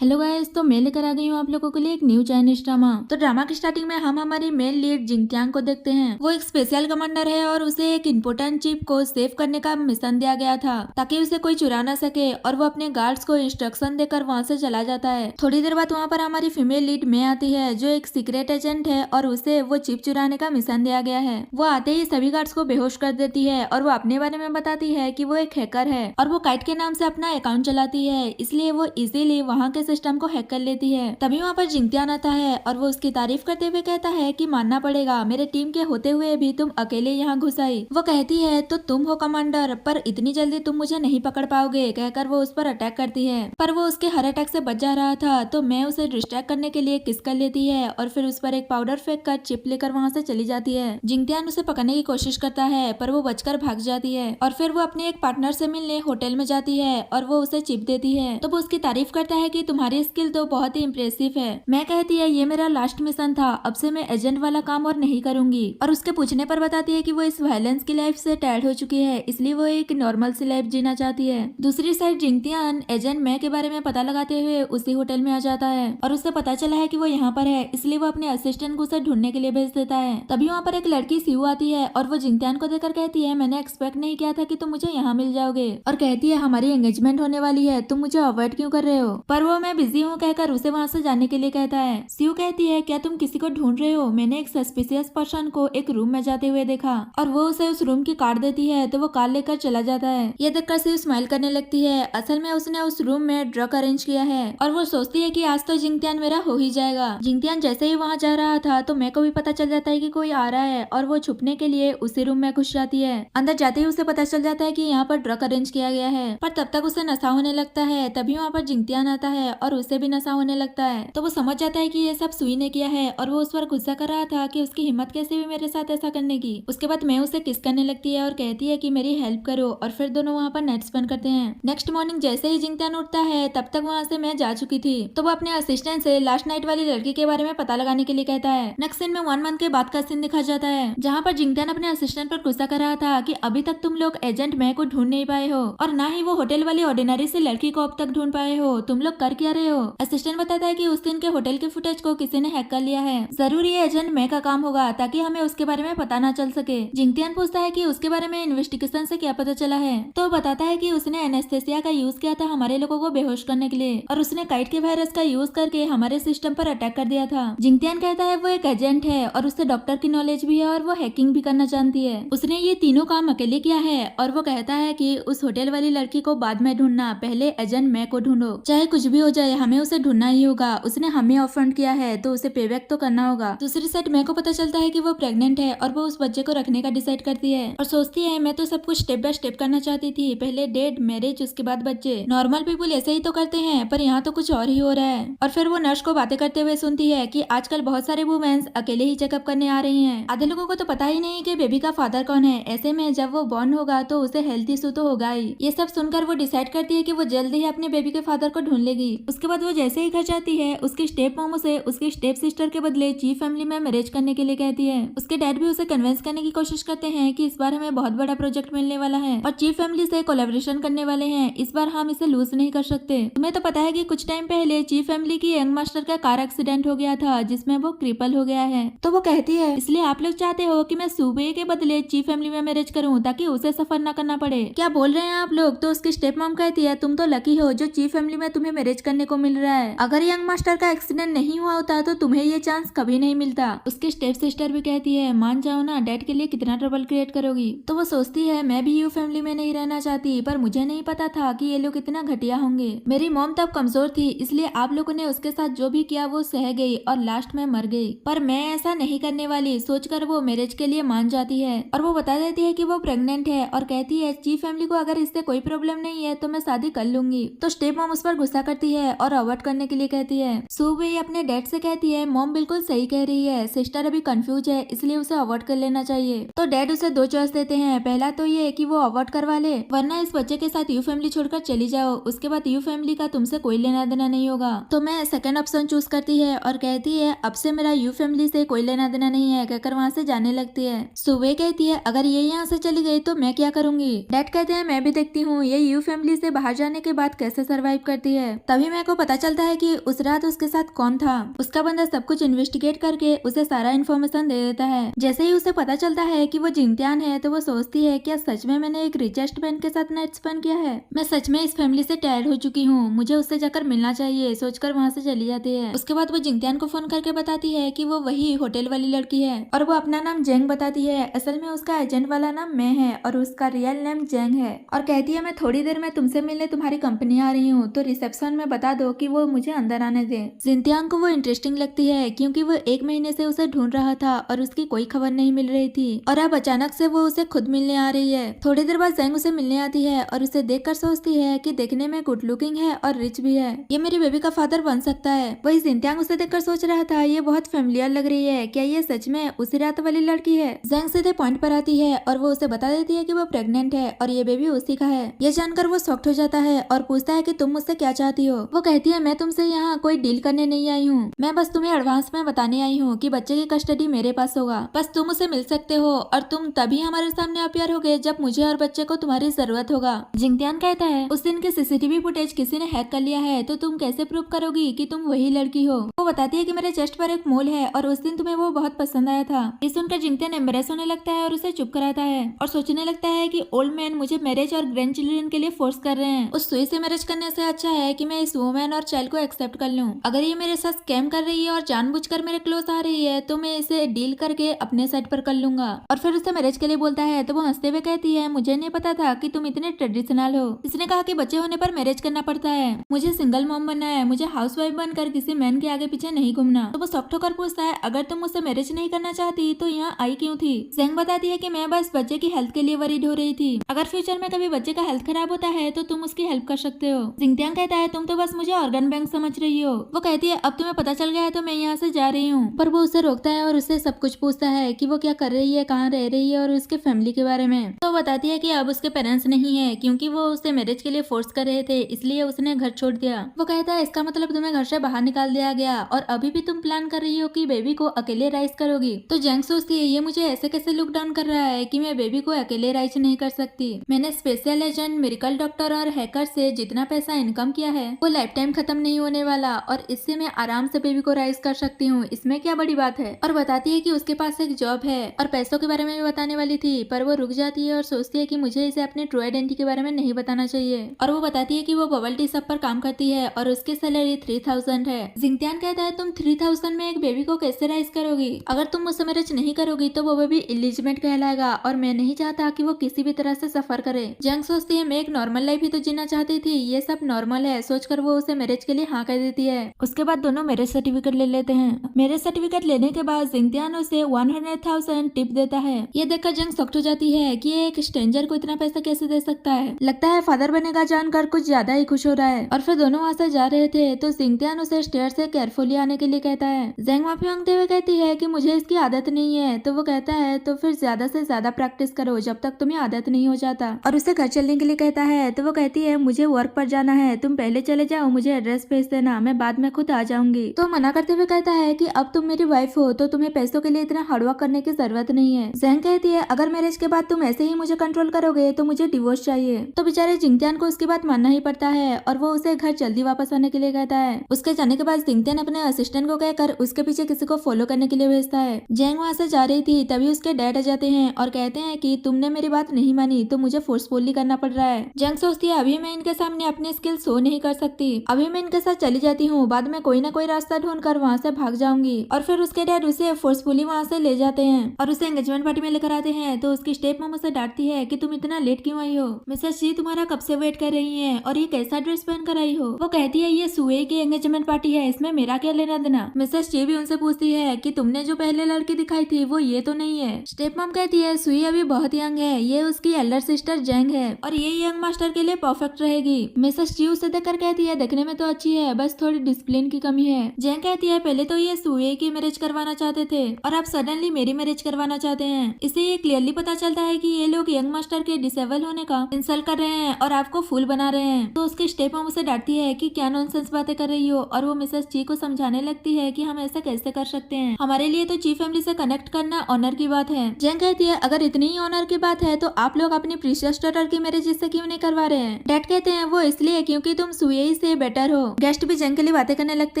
Hello guys, तो मैं लेकर आ गई हूँ आप लोगों के लिए एक न्यू चाइनीज ड्रामा। तो ड्रामा की स्टार्टिंग में हम हमारी मेन लीड जिंगत्यांग को देखते हैं। वो एक स्पेशल कमांडर है और उसे एक इम्पोर्टेंट चिप को सेव करने का मिशन दिया गया था ताकि उसे कोई चुरा ना सके, और वो अपने गार्ड्स को इंस्ट्रक्शन देकर वहाँ से चला जाता है। थोड़ी देर बाद वहाँ पर हमारी फीमेल लीड में आती है जो एक सीक्रेट एजेंट है और उसे वो चिप चुराने का मिशन दिया गया है। वो आते ही सभी गार्ड्स को बेहोश कर देती है और वो अपने बारे में बताती है कि वो एक हैकर है और वो काइट के नाम से अपना अकाउंट चलाती है, इसलिए वो इजीली वहाँ के सिस्टम को हैक कर लेती है। तभी वहाँ पर जिंगत्यान आता है और वो उसकी तारीफ करते हुए कहता है कि मानना पड़ेगा, मेरे टीम के होते हुए भी तुम अकेले यहाँ घुस आई। वो कहती है तो तुम हो कमांडर, पर इतनी जल्दी तुम मुझे नहीं पकड़ पाओगे, कहकर वो उस पर अटैक करती है। पर वो उसके हर अटैक से बच जा रहा था तो मैं उसे डिस्ट्रैक्ट करने के लिए किस कर लेती है और फिर उस पर एक पाउडर फेंक कर चिप लेकर वहाँ से चली जाती है। जिंगत्यान उसे पकड़ने की कोशिश करता है पर वो बचकर भाग जाती है और फिर वो अपने एक पार्टनर से मिलने होटल में जाती है और वो उसे चिप देती है। तो वो उसकी तारीफ करता है कि तुम्हारी स्किल तो बहुत ही इम्प्रेसिव है। मैं कहती है ये मेरा लास्ट मिशन था, अब से मैं एजेंट वाला काम और नहीं करूंगी। और उसके पूछने पर बताती है कि वो इस वायलेंस की लाइफ से टायर्ड हो चुकी है, इसलिए वो एक नॉर्मल सी लाइफ जीना चाहती है। दूसरी साइड जिंगत्यान एजेंट मैं के बारे में पता लगाते हुए उसी होटल में आ जाता है और उसे पता चला है कि वो यहाँ पर है, इसलिए वो अपने असिस्टेंट को उसे ढूंढने के लिए भेज देता है। तभी वहाँ पर एक लड़की सियू आती है और वो जिंगत्यान को देखकर कहती है मैंने एक्सपेक्ट नहीं किया था कि तुम मुझे यहाँ मिल जाओगे, और कहती है हमारी एंगेजमेंट होने वाली है, तुम मुझे अवॉइड क्यों कर रहे हो। पर वो मैं बिजी हूँ कहकर उसे वहाँ से जाने के लिए कहता है। सियू कहती है क्या तुम किसी को ढूंढ रहे हो, मैंने एक सस्पिशियस पर्सन को एक रूम में जाते हुए देखा, और वो उसे उस रूम की कार्ड देती है तो वो कार्ड लेकर चला जाता है। ये देखकर सियू स्माइल करने लगती है, असल में उसने उस रूम में ड्रग अरेंज किया है और वो सोचती है कि आज तो जिंगत्यान मेरा हो ही जाएगा। जिंगत्यान जैसे ही वहाँ जा रहा था तो मैं को भी पता चल जाता है कि कोई आ रहा है और वो छुपने के लिए उसी रूम में घुस जाती है। अंदर जाते ही उसे पता चल जाता है कि यहाँ पर ड्रग अरेंज किया गया है, पर तब तक उसे नशा होने लगता है। तभी वहाँ पर जिंगत्यान आता है और उसे भी नशा होने लगता है, तो वो समझ जाता है कि ये सब सुई ने किया है और वो उस पर गुस्सा कर रहा था कि उसकी हिम्मत कैसे हुई मेरे साथ ऐसा करने की। उसके बाद मैं उसे किस करने लगती है और कहती है कि मेरी हेल्प करो, और फिर दोनों वहाँ पर नाइट स्पेंड करते हैं। नेक्स्ट मॉर्निंग जैसे ही जिंगत्यान उठता है तब तक वहाँ से मैं जा चुकी थी, तो वो अपने असिस्टेंट से लास्ट नाइट वाली लड़की के बारे में पता लगाने के लिए कहता है। नेक्स्ट सीन में 1 मंथ के बाद का सीन दिखा जाता है जहाँ पर जिंगत्यान अपने असिस्टेंट पर गुस्सा कर रहा था कि अभी तक तुम लोग एजेंट मैं को ढूंढ नहीं पाए हो और ना ही वो होटल वाली ऑर्डिनरी से लड़की को अब तक ढूंढ पाए हो, तुम लोग कर क्या रहे हो। असिस्टेंट बताता है कि उस दिन के होटल के फुटेज को किसी ने हैक कर लिया है, जरूरी है एजेंट मैं का काम होगा ताकि हमें उसके बारे में पता ना चल सके। जिंगत्यान पूछता है कि उसके बारे में इन्वेस्टिगेशन से क्या पता चला है, तो बताता है कि उसने एनेस्थेसिया का यूज किया था हमारे लोगों को बेहोश करने के लिए, और उसने काइट के वायरस का यूज करके हमारे सिस्टम पर अटैक कर दिया था। जिंगत्यान कहता है वो एक एजेंट है और उससे डॉक्टर की नॉलेज भी है और वो हैकिंग भी करना जानती है, उसने ये तीनों काम अकेले किया है। और वो कहता है कि उस होटल वाली लड़की को बाद में ढूंढना, पहले एजेंट मैं को ढूंढो, चाहे कुछ भी हो जाए हमें उसे ढूंढना ही होगा, उसने हमें ऑफेंड किया है तो उसे पेबैक तो करना होगा। दूसरी साइड मैं को पता चलता है कि वो प्रेग्नेंट है और वो उस बच्चे को रखने का डिसाइड करती है और सोचती है मैं तो सब कुछ स्टेप बाय स्टेप करना चाहती थी, पहले डेट मैरिज उसके बाद बच्चे, नॉर्मल पीपल ऐसे ही तो करते हैं, पर यहाँ तो कुछ और ही हो रहा है। और फिर वो नर्स को बातें करते हुए सुनती है कि आजकल बहुत सारे वुमेन्स अकेले ही चेकअप करने आ रही हैं, आधे लोगों को तो पता ही नहीं कि बेबी का फादर कौन है, ऐसे में जब वो बॉर्न होगा तो उसे हेल्थ इशू तो होगा ही। ये सब सुनकर वो डिसाइड करती है कि वो जल्द ही अपने बेबी के फादर को ढूंढ लेगी। उसके बाद वो जैसे ही घर जाती है उसकी स्टेप मोमो से उसकी स्टेप सिस्टर के बदले चीफ फैमिली में मैरिज करने के लिए कहती है। उसके डैड भी उसे कन्विंस करने की कोशिश करते हैं कि इस बार हमें बहुत बड़ा प्रोजेक्ट मिलने वाला है और चीफ फैमिली से कोलैबोरेशन करने वाले हैं, इस बार हम इसे लूज नहीं कर सकते। तुम्हें तो पता है कि कुछ टाइम पहले चीफ फैमिली की यंग मास्टर का कार एक्सीडेंट हो गया था जिसमें वो क्रिपल हो गया है, तो वो कहती है इसलिए आप लोग चाहते हो कि मैं सूबे के बदले चीफ फैमिली में मैरिज करूं ताकि उसे सफर न करना पड़े, क्या बोल रहे हैं आप लोग। तो उसकी स्टेप मॉम कहती है तुम तो लकी हो जो चीफ फैमिली में तुम्हें मैरिज करने को मिल रहा है, अगर यंग मास्टर का एक्सीडेंट नहीं हुआ होता तो तुम्हें ये चांस कभी नहीं मिलता। उसकी स्टेप सिस्टर भी कहती है मान जाओ ना, डैड के लिए कितना ट्रबल क्रिएट करोगी। तो वो सोचती है मैं भी यू फैमिली में नहीं रहना चाहती, पर मुझे नहीं पता था कि ये लोग इतना घटिया होंगे, मेरी मॉम तब कमजोर थी इसलिए आप लोगों ने उसके साथ जो भी किया वो सह गई और लास्ट में मर गई, पर मैं ऐसा नहीं करने वाली, सोचकर वो मैरिज के लिए मान जाती है। और वो बता देती है कि वो प्रेग्नेंट है और कहती है चीफ फैमिली को अगर इससे कोई प्रॉब्लम नहीं है तो मैं शादी कर लूंगी। तो स्टेप मॉम उस पर गुस्सा करती है और अवॉइड करने के लिए कहती है। सुबह अपने डैड से कहती है मॉम बिल्कुल सही कह रही है, सिस्टर अभी कंफ्यूज है इसलिए उसे अवॉइड कर लेना चाहिए। तो डैड उसे 2 चॉइस देते हैं, पहला तो ये कि वो अवॉइड करवा ले वरना इस बच्चे के साथ यू फैमिली छोड़कर चली जाओ, उसके बाद यू फैमिली का तुमसे कोई लेना देना नहीं होगा। तो मैं सेकंड ऑप्शन चूज करती है और कहती है अब से मेरा यू फैमिली से कोई लेना देना नहीं है, कहकर वहाँ से जाने लगती है। सुबह कहती है अगर ये यहाँ से चली गई तो मैं क्या करूंगी। डैड कहते हैं मैं भी देखती हूँ ये यू फैमिली से बाहर जाने के बाद कैसे सरवाइव करती है। तभी तभी मेरे को पता चलता है कि उस रात उसके साथ कौन था। उसका बंदा सब कुछ इन्वेस्टिगेट करके उसे सारा इन्फॉर्मेशन दे देता है। जैसे ही उसे पता चलता है कि वो जिंगत्यान है तो वो सोचती है क्या सच में मैंने एक रिचेस्ट मैन के साथ नाइट स्पेंड किया है। मैं सच में इस फैमिली से टायर्ड हो चुकी हूँ, मुझे उससे जाकर मिलना चाहिए सोचकर वहाँ से चली जाती है। उसके बाद वो जिंगत्यान को फोन करके बताती है कि वो वही होटल वाली लड़की है और वो अपना नाम जेंग बताती है। असल में उसका एजेंट वाला नाम मैं है और उसका रियल नेम जेंग है। और कहती है मैं थोड़ी देर में तुमसे मिलने तुम्हारी कंपनी आ रही हूँ, तो रिसेप्शन में बता दो कि वो मुझे अंदर आने दे। जिंगत्यान को वो इंटरेस्टिंग लगती है क्योंकि वो 1 महीने से उसे ढूंढ रहा था और उसकी कोई खबर नहीं मिल रही थी और अब अचानक से वो उसे खुद मिलने आ रही है। थोड़ी देर बाद जेंग उसे मिलने आती है और उसे देखकर सोचती है कि देखने में गुड लुकिंग है और रिच भी है, ये मेरी बेबी का फादर बन सकता है। वही जिंगत्यान उसे देखकर सोच रहा था ये बहुत फेमिलियर लग रही है, क्या ये सच में उसी रात वाली लड़की है। जेंग सीधे पॉइंट पर आती है और वो उसे बता देती है कि वो प्रेग्नेंट है और ये बेबी उसी का है। ये जानकर वो शॉक्ड हो जाता है और पूछता है कि तुम मुझसे क्या चाहती हो। वो कहती है मैं तुमसे यहाँ कोई डील करने नहीं आई हूँ, मैं बस तुम्हें एडवांस में बताने आई हूँ कि बच्चे की कस्टडी मेरे पास होगा, बस तुम उसे मिल सकते हो और तुम तभी हमारे सामने अपीयर होगे जब मुझे और बच्चे को तुम्हारी जरूरत होगा। जिंगत्यान कहता है उस दिन के सीसीटीवी फुटेज किसी ने हैक कर लिया है तो तुम कैसे प्रूव करोगी कि तुम वही लड़की हो। वो बताती है कि मेरे चेस्ट पर एक मोल है और उस दिन तुम्हें वो बहुत पसंद आया था। ये सुनकर जिंगत्यान एम्बेरेस होने लगता है और उसे चुप कराता है और सोचने लगता है कि ओल्ड मैन मुझे मैरिज और ग्रैंड चिल्ड्रन के लिए फोर्स कर रहे हैं। उस सुई से मैरिज करने से अच्छा है कि मैं इस वुमेन और चाइल्ड को एक्सेप्ट कर लूं। अगर ये मेरे साथ स्कैम कर रही है और जानबूझकर मेरे क्लोज आ रही है तो मैं इसे डील करके अपने साइड पर कर लूंगा। और फिर उसे मैरिज के लिए बोलता है तो वो हंसते हुए कहती है मुझे नहीं पता था कि तुम इतने ट्रेडिशनल हो। इसने कहा कि बच्चे होने पर मैरिज करना पड़ता है, मुझे सिंगल मॉम बनना है, मुझे हाउसवाइफ बनकर किसी मैन के आगे पीछे नहीं घूमना। तो वो सॉफ्ट होकर पूछता है अगर तुम मुझसे मैरिज नहीं करना चाहती तो यहाँ आई क्यों थी। जेंग बताती है कि मैं बस बच्चे की हेल्थ के लिए वरीड हो रही थी, अगर फ्यूचर में कभी बच्चे का हेल्थ खराब होता है तो तुम उसकी हेल्प कर सकते हो। जिंगत्यान कहता है तुम तो बस मुझे ऑर्गन बैंक समझ रही हो। वो कहती है अब तुम्हें पता चल गया है तो मैं यहाँ से जा रही हूँ। पर वो उसे रोकता है और उससे सब कुछ पूछता है कि वो क्या कर रही है, कहाँ रह रही है और उसके फैमिली के बारे में। तो बताती है कि अब उसके पेरेंट्स नहीं है क्योंकि वो उसे मैरिज के लिए फोर्स कर रहे थे, इसलिए उसने घर छोड़ दिया। वो कहता है इसका मतलब तुम्हें घर से बाहर निकाल दिया गया और अभी भी तुम प्लान कर रही हो कि बेबी को अकेले राइज करोगी। तो जेंग सोचती है ये मुझे ऐसे कैसे लुक डाउन कर रहा है कि मैं बेबी को अकेले राइज नहीं कर सकती। मैंने स्पेशल एजेंट, मेडिकल डॉक्टर और हैकर से जितना पैसा इनकम किया है वो लाइफ टाइम खत्म नहीं होने वाला और इससे मैं आराम से बेबी को राइज कर सकती हूँ, इसमें क्या बड़ी बात है। और बताती है कि उसके पास एक जॉब है और पैसों के बारे में भी बताने वाली थी, पर वो रुक जाती है और सोचती है कि मुझे इसे अपने ट्रू आइडेंटिटी के बारे में नहीं बताना चाहिए। और वो बताती है कि वो बबल टी शॉप पर काम करती है और उसकी सैलरी 3000 है। जिंगत्यान कहता है तुम 3000 में एक बेबी को कैसे राइज करोगी, अगर तुम मुझसे मैरिज नहीं करोगी तो वो बेबी इलिजिबल कहलाएगा और मैं नहीं चाहता कि वो किसी भी तरह से सफर करे। जेंग सोचती है मैं एक नॉर्मल लाइफ ही तो जीना चाहती थी, ये सब नॉर्मल है सोचकर वो उसे मैरिज के लिए हाँ कह देती है। उसके बाद दोनों मैरिज सर्टिफिकेट ले लेते हैं। मैरिज सर्टिफिकेट लेने के बाद जिंगत्यान उसे 100,000 टिप देता है। ये देखकर जेंग शॉक्ड हो जाती है कि एक स्ट्रेंजर को इतना पैसा कैसे दे सकता है, लगता है फादर बनेगा जानकर कुछ ज्यादा ही खुश हो रहा है। और फिर दोनों वहाँ से जा रहे थे तो जिंगत्यान उसे स्टेयर से केयरफुली आने के लिए कहता है। जेंग माफी मांगते हुए कहती है कि मुझे इसकी आदत नहीं है, तो वो कहता है तो फिर ज्यादा से ज्यादा प्रैक्टिस करो जब तक तुम्हें आदत नहीं हो जाता। और उसे घर चलने के लिए कहता है तो वो कहती है मुझे वर्क पर जाना है, तुम पहले चले जाओ, मुझे एड्रेस भेज देना, मैं बाद में खुद आ जाऊंगी। तो मना करते हुए कहता है कि अब तुम मेरी वाइफ हो तो तुम्हें पैसों के लिए इतना हार्डवर्क करने की जरूरत नहीं है। जेंग कहती है अगर मैरिज के बाद तुम ऐसे ही मुझे कंट्रोल करोगे तो मुझे डिवोर्स चाहिए। तो बेचारे जिंगत्यान को उसकी बात मानना ही पड़ता है और वो उसे घर जल्दी वापस आने के लिए कहता है। उसके जाने के बाद जिंगत्यान अपने असिस्टेंट को कहकर उसके पीछे किसी को फॉलो करने के लिए भेजता है। जेंग वहाँ से जा रही थी तभी उसके डैड आ जाते हैं और कहते हैं कि तुमने मेरी बात नहीं मानी तो मुझे फोर्सफुली करना पड़ रहा है। जेंग सोचती है अभी मैं इनके सामने अपनी स्किल शो नहीं कर सकती, अभी मैं इनके साथ चली जाती हूँ, बाद में कोई ना कोई रास्ता ढूंढकर वहाँ से भाग जाऊंगी। और फिर उसके डैड उसे फोर्सफुली वहाँ से ले जाते हैं और उसे एंगेजमेंट पार्टी में लेकर आते हैं। तो उसकी स्टेप मॉम उसे डांटती है कि तुम इतना लेट क्यों आई हो, मिसेस जी तुम्हारा कब से वेट कर रही है और ये कैसा ड्रेस पहन कर आई हो। वो कहती है ये सुए की एंगेजमेंट पार्टी है, इसमें मेरा क्या लेना देना। मिसेस जी भी उनसे पूछती है कि तुमने जो पहले लड़की दिखाई थी वो ये तो नहीं है। स्टेप मॉम कहती है सुई अभी बहुत यंग है, ये उसकी एल्डर सिस्टर जेंग है और ये यंग मास्टर के लिए परफेक्ट रहेगी। मिसेस जी उसे देखकर कहती है देखने में तो अच्छी है, बस थोड़ी डिसिप्लिन की कमी है। जेंग कहती है पहले तो ये सुए की मैरिज करवाना चाहते थे और अब सडनली मेरी मैरिज करवाना चाहते हैं। इससे ये क्लियरली पता चलता है कि ये लोग यंग मास्टर के डिसेबल होने का इंसल्ट कर रहे हैं और आपको फूल बना रहे हैं। तो उसकी स्टेप मॉम उसे डांटती है कि क्या नॉनसेंस बातें कर रही हो और वो मिसेस जी को समझाने लगती है कि हम ऐसा कैसे कर सकते हैं, हमारे लिए तो जी फैमिली से कनेक्ट करना ऑनर की बात है। जेंग कहती है अगर इतनी ही ऑनर की बात है तो आप लोग अपनी प्रीशियस डॉटर की मैरिज इससे क्यों नहीं करवा रहे हैं। डैड कहते हैं वो इसलिए क्योंकि तुम सुए यही से बेटर हो। गेस्ट भी जेंग के लिए बातें करने लगते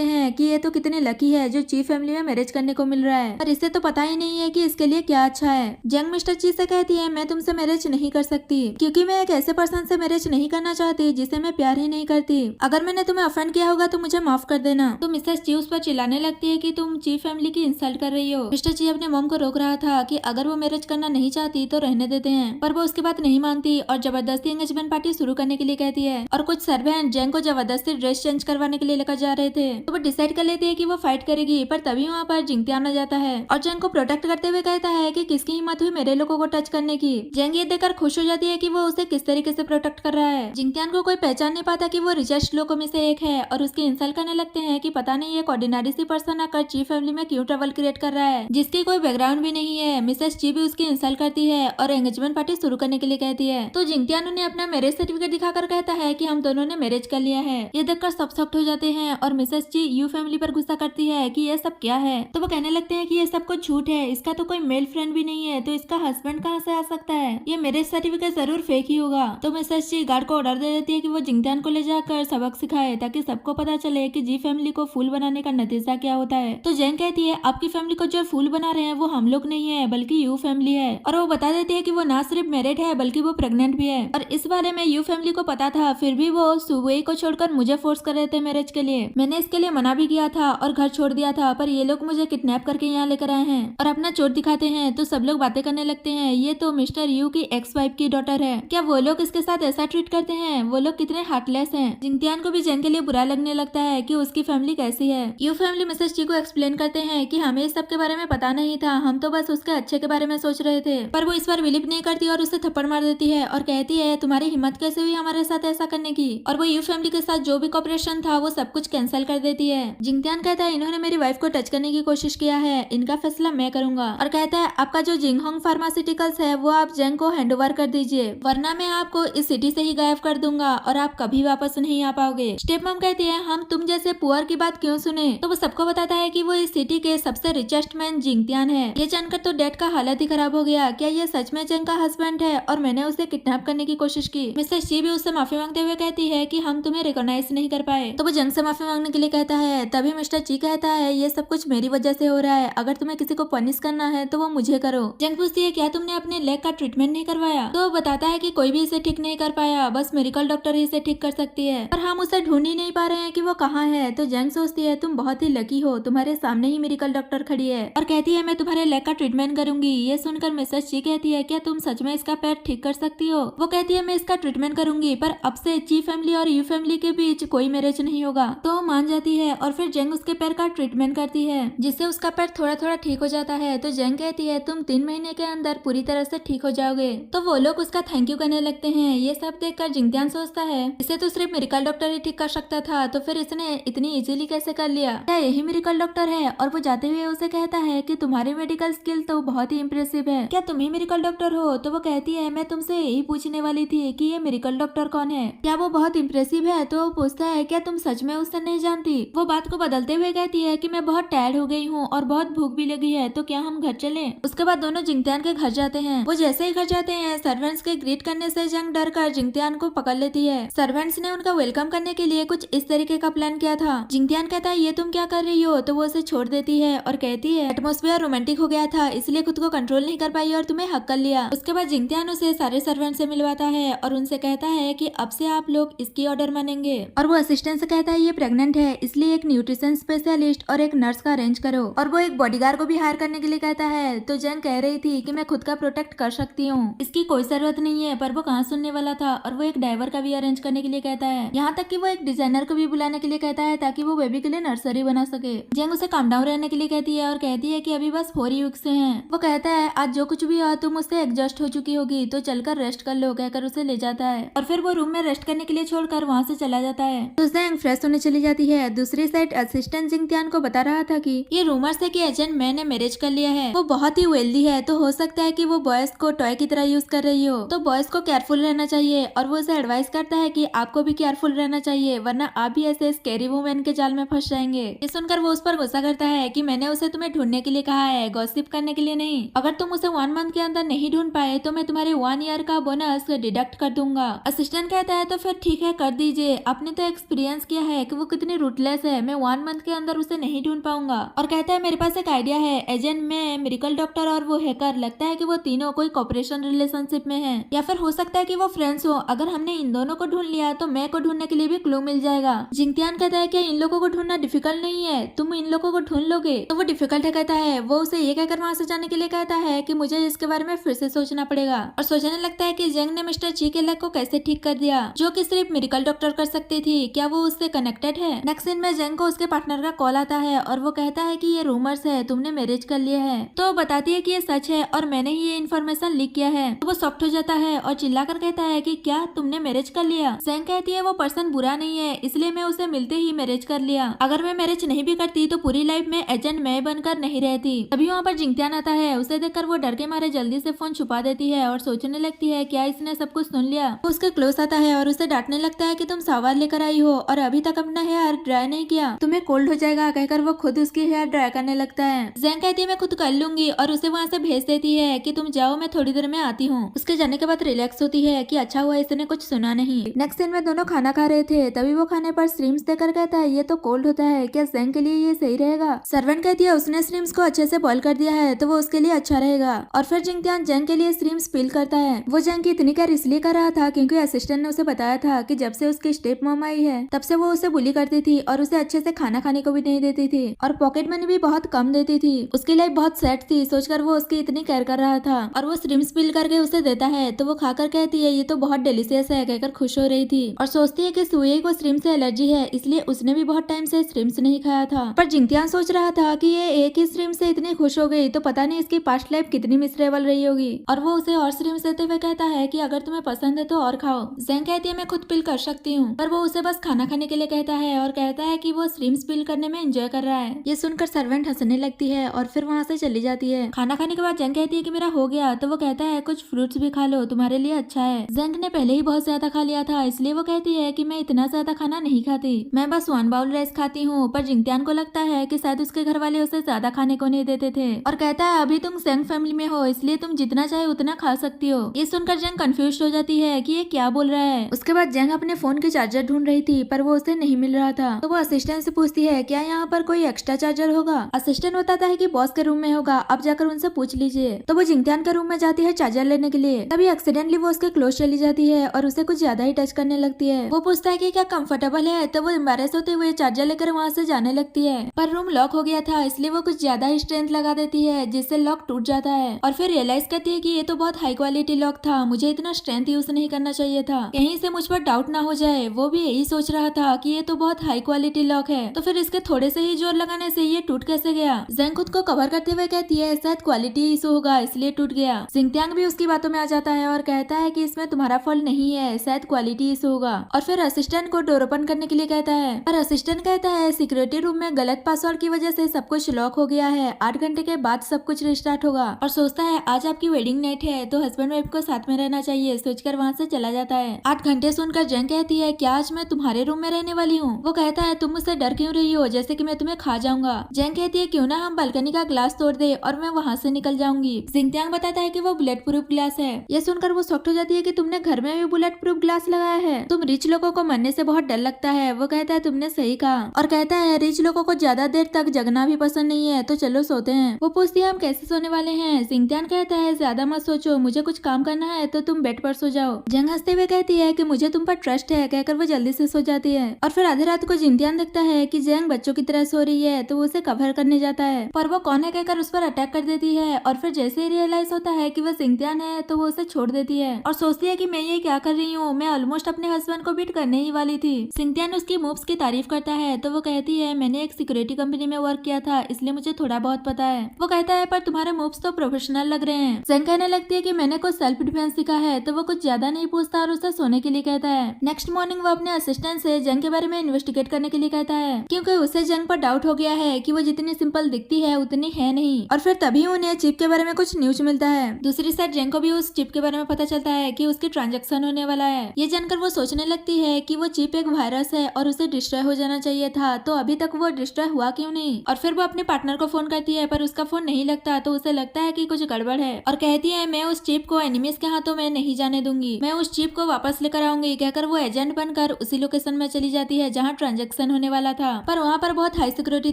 हैं कि ये तो कितने लकी है जो चीफ फैमिली में मैरिज करने को मिल रहा है, पर इसे तो पता ही नहीं है कि इसके लिए क्या अच्छा है। जेंग मिस्टर ची से कहती है मैं तुमसे मैरिज नहीं कर सकती क्योंकि मैं एक ऐसे पर्सन से मैरिज नहीं करना चाहती जिसे मैं प्यार ही नहीं करती। अगर मैंने तुम्हें ऑफेंड किया होगा तो मुझे माफ कर देना। तो मिसेस ची उस पर चिल्लाने लगती है कि तुम चीफ फैमिली की इंसल्ट कर रही हो। मिस्टर ची अपने मॉम को रोक रहा था कि अगर वो मैरिज करना नहीं चाहती तो रहने देते हैं, पर वो उसकी बात नहीं मानती और जबरदस्ती एंगेजमेंट पार्टी शुरू करने के लिए कहती है। और कुछ सर्वेंट जेंग को जबरदस्ती ड्रेस चेंज करवाने के लिए लेकर जा रहे थे, तो वो डिसाइड कर लेती है कि वो फाइट करेगी, पर तभी वहाँ पर जिंगतियान आ जाता है और जेंग को प्रोटेक्ट करते हुए कहता है कि किसकी हिम्मत हुई मेरे लोगों को टच करने की। जेंग ये देखकर खुश हो जाती है कि वो उसे किस तरीके से प्रोटेक्ट कर रहा है। जिंगतियान को कोई पहचान नहीं पाता कि वो रिचेस्ट लोगों में से एक है और उसकी इंसल्ट करने लगते हैं कि पता नहीं ये ऑर्डिनरी सी पर्सन आकर चीफ फैमिली में क्यों ट्रबल क्रिएट कर रहा है जिसकी कोई बैकग्राउंड भी नहीं है। मिसेस ची भी उसकी इंसल्ट करती है और एंगेजमेंट पार्टी शुरू करने के लिए कहती है। तो जिंगतियान उन्हें अपना मैरिज सर्टिफिकेट दिखाकर कहता है कि हम दोनों ने मैरिज कर लिया है। ये देखकर सब शॉक्ड हो जाते हैं और मिसेस ची यू फैमिली पर गुस्सा करती है कि ये सब क्या है। तो वो कहने लगते हैं कि ये सब कुछ झूठ है, इसका तो कोई मेल फ्रेंड भी नहीं है, तो इसका हस्बैंड कहाँ से आ सकता है, ये मैरिज सर्टिफिकेट जरूर फेक ही होगा। तो मिसेस ची गार्ड को ऑर्डर दे देती है कि वो जिंगतियान को ले जाकर सबक सिखाए ताकि सबको पता चले कि जी फैमिली को फूल बनाने का नतीजा क्या होता है। तो जेंग कहती है आपकी फैमिली को जो फूल बना रहे हैं वो हम लोग नहीं है बल्कि यू फैमिली है, और वो बता देती है कि वो ना सिर्फ मैरिड है बल्कि वो प्रेग्नेंट भी है। और इस बारे में यू फैमिली को पता था, फिर भी वो सुबह को छोड़कर मुझे फोर्स कर रहे थे मैरिज के लिए। मैंने इसके लिए मना भी किया था और घर छोड़ दिया था, पर ये लोग मुझे किडनैप करके यहाँ लेकर आए हैं और अपना चोट दिखाते हैं। तो सब लोग बातें करने लगते हैं ये तो मिस्टर यू की एक्स वाइफ की डॉटर है, क्या वो लोग इसके साथ ऐसा ट्रीट करते हैं, वो लोग कितने हार्टलेस हैं। जिंगतियान को भी जेंग के लिए बुरा लगने लगता है कि उसकी फैमिली कैसी है। यू फैमिली मिसेस ची को एक्सप्लेन करते हैं कि हमें इस सब के बारे में पता नहीं था, हम तो बस उसके अच्छे के बारे में सोच रहे थे, पर वो इस बार बिलीव नहीं करती और उसे थप्पड़ मार देती है और कहती है तुम्हारी हिम्मत कैसे हुई हमारे साथ ऐसा करने की, और वो यू फैमिली के साथ जो भी कॉपरेशन था वो सब कुछ कैंसिल कर देती है। जिंगतियान कहता है इन्होंने मेरी वाइफ को टच करने की कोशिश किया है, इनका फैसला मैं करूंगा, और कहता है आपका जो जिंगहोंग फार्मास्यूटिकल्स है वो आप जेंग को हैंड ओवर कर दीजिए, वरना मैं आपको इस सिटी से ही गायब कर दूंगा और आप कभी वापस नहीं आ पाओगे। स्टेप मॉम कहती है हम तुम जैसे पुअर की बात क्यों सुने। तो वो सबको बताता है कि वो इस सिटी के सबसे रिचेस्ट मैन जिंगतियान है। ये जानकर तो डैड का हालत ही खराब हो गया, क्या ये सच में जेंग का हस्बैंड है और मैंने उसे किडनैप करने की कोशिश की। मिसेस ची भी उससे माफी मांगते हुए कहती है कि हम तुम्हें रिकॉग्नाइज नहीं कर पाए। तो वो जेंग से माफी मांगने के लिए कहता है, तभी मिस्टर ची कहता है ये सब कुछ मेरी वजह से हो रहा है, अगर तुम्हें किसी को पनिश करना है तो वो मुझे करो। जेंग पूछती है क्या तुमने अपने लेग का ट्रीटमेंट नहीं करवाया। तो वो बताता है कि कोई भी इसे ठीक नहीं कर पाया, बस मेडिकल डॉक्टर ही इसे ठीक कर सकती है, पर हम उसे ढूंढ ही नहीं पा रहे हैं कि वो कहाँ है। तो जेंग सोचती है तुम बहुत ही लकी हो, तुम्हारे सामने ही मेडिकल डॉक्टर खड़ी है और कहती है मैं तुम्हारे लेग का ट्रीटमेंट करूंगी। ये सुनकर मिसेस ची कहती है क्या तुम सच में इसका पैर ठीक कर सकती हो। वो कहती है मैं इसका ट्रीटमेंट करूंगी, पर अब से ची फैमिली और यू फैमिली के बीच कोई मैरिज नहीं होगा। तो वो मान जाती है और फिर जेंग उसके पैर का ट्रीटमेंट करती है जिससे उसका पैर थोड़ा थोड़ा ठीक हो जाता है। तो जेंग कहती है तुम 3 महीने के अंदर पूरी तरह से ठीक हो जाओगे। तो वो लोग उसका थैंक यू करने लगते हैं। ये सब देखकर जिंगतियान सोचता है इसे तो सिर्फ मेडिकल डॉक्टर ही ठीक कर सकता था, तो फिर इसने इतनी इजीली कैसे कर लिया, क्या यही मेडिकल डॉक्टर है। और वो जाते हुए उसे कहता है कि तुम्हारी मेडिकल स्किल तो बहुत ही इम्प्रेसिव है, क्या तुम ही मेडिकल डॉक्टर हो। तो वो कहती है मैं तुमसे यही पूछने वाली थी कि ये मेडिकल डॉक्टर कौन है, क्या वो बहुत इम्प्रेसिव है। तो वो पूछता है क्या तुम सच में उससे नहीं जानती। वो बात को बदलते हुए कहती है कि मैं बहुत टायर्ड हो गई हूँ और बहुत भूख भी लगी है, तो क्या हम घर चलें। उसके बाद दोनों जिंगतियान के घर जाते हैं। वो जैसे ही घर जाते हैं सर्वेंट्स के ग्रीट करने से जेंग डर कर जिंगतियान को पकड़ लेती है। सर्वेंट्स ने उनका वेलकम करने के लिए कुछ इस तरीके का प्लान किया था। जिंगतियान कहता है ये तुम क्या कर रही हो। तो वो उसे छोड़ देती है और कहती है एटमॉस्फेयर रोमांटिक हो गया था इसलिए खुद को कंट्रोल नहीं कर पाई और तुम्हें हक कर लिया। उसके बाद जिंगतियान उसे सारे सर्वेंट से मिलवाता है और उनसे कहता है कि अब से आप लोग इसकी ऑर्डर मानेंगे। और वो असिस्टेंट से कहता है ये प्रेग्नेंट है इसलिए एक न्यूट्रिशन स्पेशलिस्ट और एक नर्स का अरेंज करो, और वो एक बॉडीगार्ड को भी हायर करने के लिए कहता है। तो जेंग कह रही थी कि मैं खुद का प्रोटेक्ट कर सकती हूँ, इसकी कोई जरूरत नहीं है, पर वो कहाँ सुनने वाला था और वो एक ड्राइवर का भी अरेंज करने के लिए कहता है। यहाँ तक कि वो एक डिजाइनर को भी बुलाने के लिए कहता है ताकि वो बेबी के लिए नर्सरी बना सके। जेंग उसे काम डाउन रहने के लिए कहती है और कहती है कि अभी बस 4 वीक्स से हैं। वो कहता है आज जो कुछ भी हुआ तुम उससे एडजस्ट हो चुकी होगी, तो चलकर रेस्ट कर लो कहकर उसे ले जाता है और फिर वो रूम में रेस्ट करने के लिए छोड़कर वहाँ से चला जाता है। तो जेंग फ्रेश होने चली जाती है। दूसरी साइड असिस्टेंट जिंगतियान को बता रहा था कि ये रूमर्स है कि एजेंट मैंने मैरिज कर लिया है, वो बहुत ही वेल्दी है, तो हो सकता है कि वो बॉयज को टॉय की तरह यूज कर रही हो, तो बॉयज को केयरफुल रहना चाहिए। और वो उसे एडवाइस करता है कि आपको भी केयरफुल रहना चाहिए वरना आप भी ऐसे स्कैरी वुमेन के जाल में फंस जाएंगे। ये सुनकर वो उस पर गुस्सा करता है कि मैंने उसे तुम्हें ढूंढने के लिए कहा है, गॉसिप करने के लिए नहीं। अगर तुम उसे 1 मंथ के अंदर नहीं ढूंढ पाए तो मैं तुम्हारे 1 ईयर का बोनस डिडक्ट कर दूंगा। असिस्टेंट कहता है तो फिर ठीक है कर दीजिए, आपने तो एक्सपीरियंस किया है कि वो कितनी रूटलेस है, मैं 1 मंथ के अंदर उसे नहीं ढूंढ पाऊंगा। और कहता है मेरे पास एक आइडिया है, एजेंट में मेडिकल डॉक्टर और वो हैकर, लगता है कि वो तीनों कोई कॉपरेशन रिलेशनशिप में है, या फिर हो सकता है कि वो फ्रेंड्स हो। अगर हमने इन दोनों को ढूंढ लिया तो मैं को ढूंढने के लिए भी क्लू मिल जाएगा। जिंगतियान कहता है कि इन लोगों को ढूंढना डिफिकल्ट नहीं है, तुम इन लोगों को ढूंढ लोगे। तो वो डिफिकल्ट है कहता है। वो उसे ये कहकर वहां से जाने के लिए कहता है कि मुझे इसके बारे में फिर से सोचना पड़ेगा, और सोचने लगता है कि जेंग ने मिस्टर ची के लेग को कैसे ठीक कर दिया, जो कि सिर्फ मेडिकल डॉक्टर कर सकती थी। क्या वो उससे कनेक्टेड है? नेक्स्ट सीन में जेंग को उसके पार्टनर का कॉल आता है और वो कहता है कि ये रूमर्स है, तुमने मैरिज कर लिया है। तो वो बताती है कि ये सच है और मैंने ही ये इन्फॉर्मेशन लीक किया है। तो वो सॉफ्ट हो जाता है और चिल्लाकर कहता है कि क्या तुमने मैरिज कर लिया? जेंग कहती है वो पर्सन बुरा नहीं है, इसलिए मैं उसे मिलते ही मैरिज कर लिया। अगर मैं मैरिज नहीं भी करती तो पूरी लाइफ में एजेंट मैं बनकर नहीं रहती। तभी वहाँ पर जिंगतियान आता है। उसे देखकर वो डर के मारे जल्दी से फोन छुपा देती है और सोचने लगती है क्या इसने सब कुछ सुन लिया। वो उसके क्लोज आता है और उसे डांटने लगता है कि तुम सावर लेकर आई हो और अभी तक अपना हेयर ड्राई नहीं किया, तुम्हें कोल्ड हो जाएगा, कहकर वो खुद उसकी हेयर ड्राई करने लगता है। जेंग कहती है मैं खुद कर लूंगी और उसे वहाँ से भेज देती है कि तुम जाओ, मैं थोड़ी देर में आती हूँ। उसके जाने के बाद रिलैक्स होती है कि अच्छा हुआ इसने कुछ सुना नहीं। नेक्स्ट सीन में दोनों खाना खा रहे थे, तभी वो खाने पर श्रिम्प्स देकर कहता है ये तो कोल्ड होता है, क्या जेंग के लिए ये सही रहेगा? सर्वेंट कहती है उसने श्रिम्प्स को अच्छे से बॉईल कर दिया है तो वो उसके लिए अच्छा रहेगा। और फिर जिंगतियान जेंग के लिए श्रिम्प्स पील करता है। वो जेंग की इतनी केयर इसलिए कर रहा था क्योंकि असिस्टेंट ने उसे बताया था कि जब से उसकी स्टेप मॉम आई है तब से वो उसे बुली करती थी और उसे अच्छे से खाना खाने को भी नहीं देती थी और पॉकेट मनी भी बहुत कम देती थी। उसकी लाइफ बहुत सेट थी, सोचकर वो उसकी इतनी केयर कर रहा था। और वो श्रिम्प्स पील करके उसे देता है तो वो खाकर कहती है ये तो बहुत डिलीशियस है, कहकर खुश हो रही थी और सोचती है कि सुई को श्रिम्प से एलर्जी है, इसलिए उसने भी बहुत टाइम से श्रिम्प्स नहीं खाया था। पर जिंगतियान सोच रहा था कि ये एक ही श्रिम्प से इतनी खुश हो गई तो पता नहीं इसकी पास्ट लाइफ कितनी मिसरेबल रही होगी। और वो उसे और श्रिम्प्स देते हुए कहता है कि अगर तुम्हें पसंद है तो और खाओ। जेंग कहती है मैं खुद पील कर सकती हूँ, पर वो उसे बस खाना खाने के लिए कहता है और कहता है कि वो श्रिम्प्स पील करने में एंजॉय कर रहा है। ये सुनकर सर्वेंट हंसने लगती है और फिर वहाँ से चली जाती है। खाना खाने के बाद जेंग कहती है कि मेरा हो गया, तो वो कहता है कुछ फ्रूट्स भी खा लो, तुम्हारे लिए अच्छा है। जेंग ने पहले ही बहुत ज्यादा खा लिया था, इसलिए वो कहती है कि मैं इतना ज्यादा खाना नहीं खाती, मैं बस 1 बाउल राइस खाती हूँ। पर जिंगतियान को लगता है कि शायद उसके घर वाले उसे ज्यादा खाने को नहीं देते थे और कहता है अभी तुम जेंग फैमिली में हो, इसलिए तुम जितना चाहे उतना खा सकती हो। ये सुनकर जेंग कंफ्यूज हो जाती है कि ये क्या बोल रहा है। उसके बाद जेंग अपने फोन के चार्जर ढूंढ रही थी पर वो उसे नहीं मिल रहा था, तो वो असिस्टेंट से पूछती है क्या यहाँ पर कोई एक्स्ट्रा चार्जर होगा? असिस्टेंट बताता है कि बॉस के रूम में होगा, आप जाकर उनसे पूछ लीजिए। तो वो जिंगतियान के रूम में जाती है चार्जर लेने के लिए, तभी एक्सीडेंटली वो उसके क्लोज चली जाती है और उसे कुछ ज्यादा ही टच करने लगती है। वो पूछता है कि क्या कंफर्टेबल है, तो वो एम्बैरेस होते हुए चार्जर लेकर वहाँ से जाने लगती है। पर रूम लॉक हो गया था, इसलिए वो कुछ ज्यादा ही स्ट्रेंथ लगा देती है जिससे लॉक टूट जाता है और फिर रियलाइज करती है कि ये तो बहुत हाई क्वालिटी लॉक था, मुझे इतना स्ट्रेंथ यूज नहीं करना चाहिए था, कहीं से मुझ पर डाउट ना हो जाए। वो भी यही सोच रहा था कि ये तो बहुत हाई क्वालिटी लॉक है, तो फिर इसके थोड़े से ही जोर लगाने से ये टूट कैसे गया? जेंग खुद को कवर करते हुए कहती है शायद क्वालिटी इशू होगा इसलिए टूट गया। जिंगतियांग भी उसकी बातों में आ जाता है और कहता है कि इसमें तुम्हारा फॉल्ट नहीं है, शायद क्वालिटी इशू होगा। और फिर असिस्टेंट को डोर ओपन करने के लिए कहता है, पर असिस्टेंट कहता है सिक्योरिटी रूम में गलत पासवर्ड की वजह से सब कुछ लॉक हो गया है, 8 घंटे के बाद सब कुछ रिस्टार्ट होगा। और सोचता है आज आपकी वेडिंग नाइट है तो हस्बैंड वाइफ को साथ में रहना चाहिए, सोचकर वहाँ से चला जाता है। 8 घंटे सुनकर जेंग कहती है क्या आज मैं तुम्हारे रूम में रहने वाली हूँ? वो कहता है तुम मुझसे डर क्यों रही हो, जैसे कि मैं तुम्हें खा जाऊंगा। जेंग कहती है क्यों ना हम बालकनी का ग्लास तोड़ दे और मैं वहाँ से निकल जाऊंगी। जिंगतियांग बताता है कि वो बुलेट प्रूफ ग्लास है। ये सुनकर वो शॉक्ड हो जाती है कि तुमने घर में भी बुलेट प्रूफ ग्लास लगाया है, तुम रिच लोगों को मरने से बहुत डर लगता है। वो कहता है तुमने सही कहा और कहता है रिच लोगों को ज्यादा देर तक जगना भी पसंद नहीं है, तो चलो सोते हैं। वो पूछती है हम कैसे सोने वाले हैं? जिंगतियांग कहता है ज्यादा मत सोचो, मुझे कुछ काम करना है तो तुम बेड पर सो जाओ। जेंग हंसते हुए कहती है कि मुझे तुम पर ट्रस्ट है, कहकर वो जल्दी से सो जाती है। और फिर आधी रात को जिंगतियांग देखता है कि जेंग बच्चों की तरह सो रही है तो वो उसे कवर करने जाता है, पर वो कौन है कहकर उस पर अटैक कर देती है। और फिर जैसे ही रियलाइज होता है कि वो जिंगतियांग है तो वो उसे छोड़ देती है और सोचती है कि मैं ये क्या कर रही हूँ, मैं ऑलमोस्ट अपने हस्बैंड को बीट करने ही वाली थी। जिंगतियांग उसकी मूव्स की तारीफ करता है तो वो कहती है मैंने एक सिक्योरिटी कंपनी में वर्क किया था इसलिए मुझे थोड़ा बहुत पता है। वो कहता है पर तुम्हारे मूव्स तो प्रोफेशनल लग रहे हैं। जेंग कहने लगती है कि मैंने कुछ सेल्फ डिफेंस सीखा है, तो वो कुछ ज्यादा नहीं पूछता और उसे सोने के लिए कहता है। नेक्स्ट मॉर्निंग वो अपने असिस्टेंट से जेंग के बारे में इन्वेस्टिगेट करने के लिए कहता है, क्योंकि उसे जेंग पर डाउट हो गया है कि वो जितनी सिंपल दिखती है उतनी है नहीं। और फिर तभी उन्हें चिप के बारे में कुछ न्यूज मिलता है। दूसरी साइड जेंग को भी उस चिप के बारे में पता चलता है कि उसकी ट्रांजेक्शन होने वाला है। ये जानकर वो सोचने लगती है कि वो चिप एक वायरस है और उसे डिस्ट्रॉय हो जाना चाहिए था, तो अभी तक वो डिस्ट्रॉय हुआ क्यों नहीं। और फिर वो अपने पार्टनर को फोन करती है पर उसका फोन नहीं लगता, तो उसे लगता है कि कुछ गड़बड़ है और कहती है मैं उस चिप को एनिमीज के हाथों में नहीं जाने दूंगी, मैं उस चिप को वापस लेकर आऊंगी, कहकर वो एजेंट बन बनकर उसी लोकेशन में चली जाती है जहाँ ट्रांजेक्शन होने वाला था, पर वहाँ पर बहुत हाई सिक्योरिटी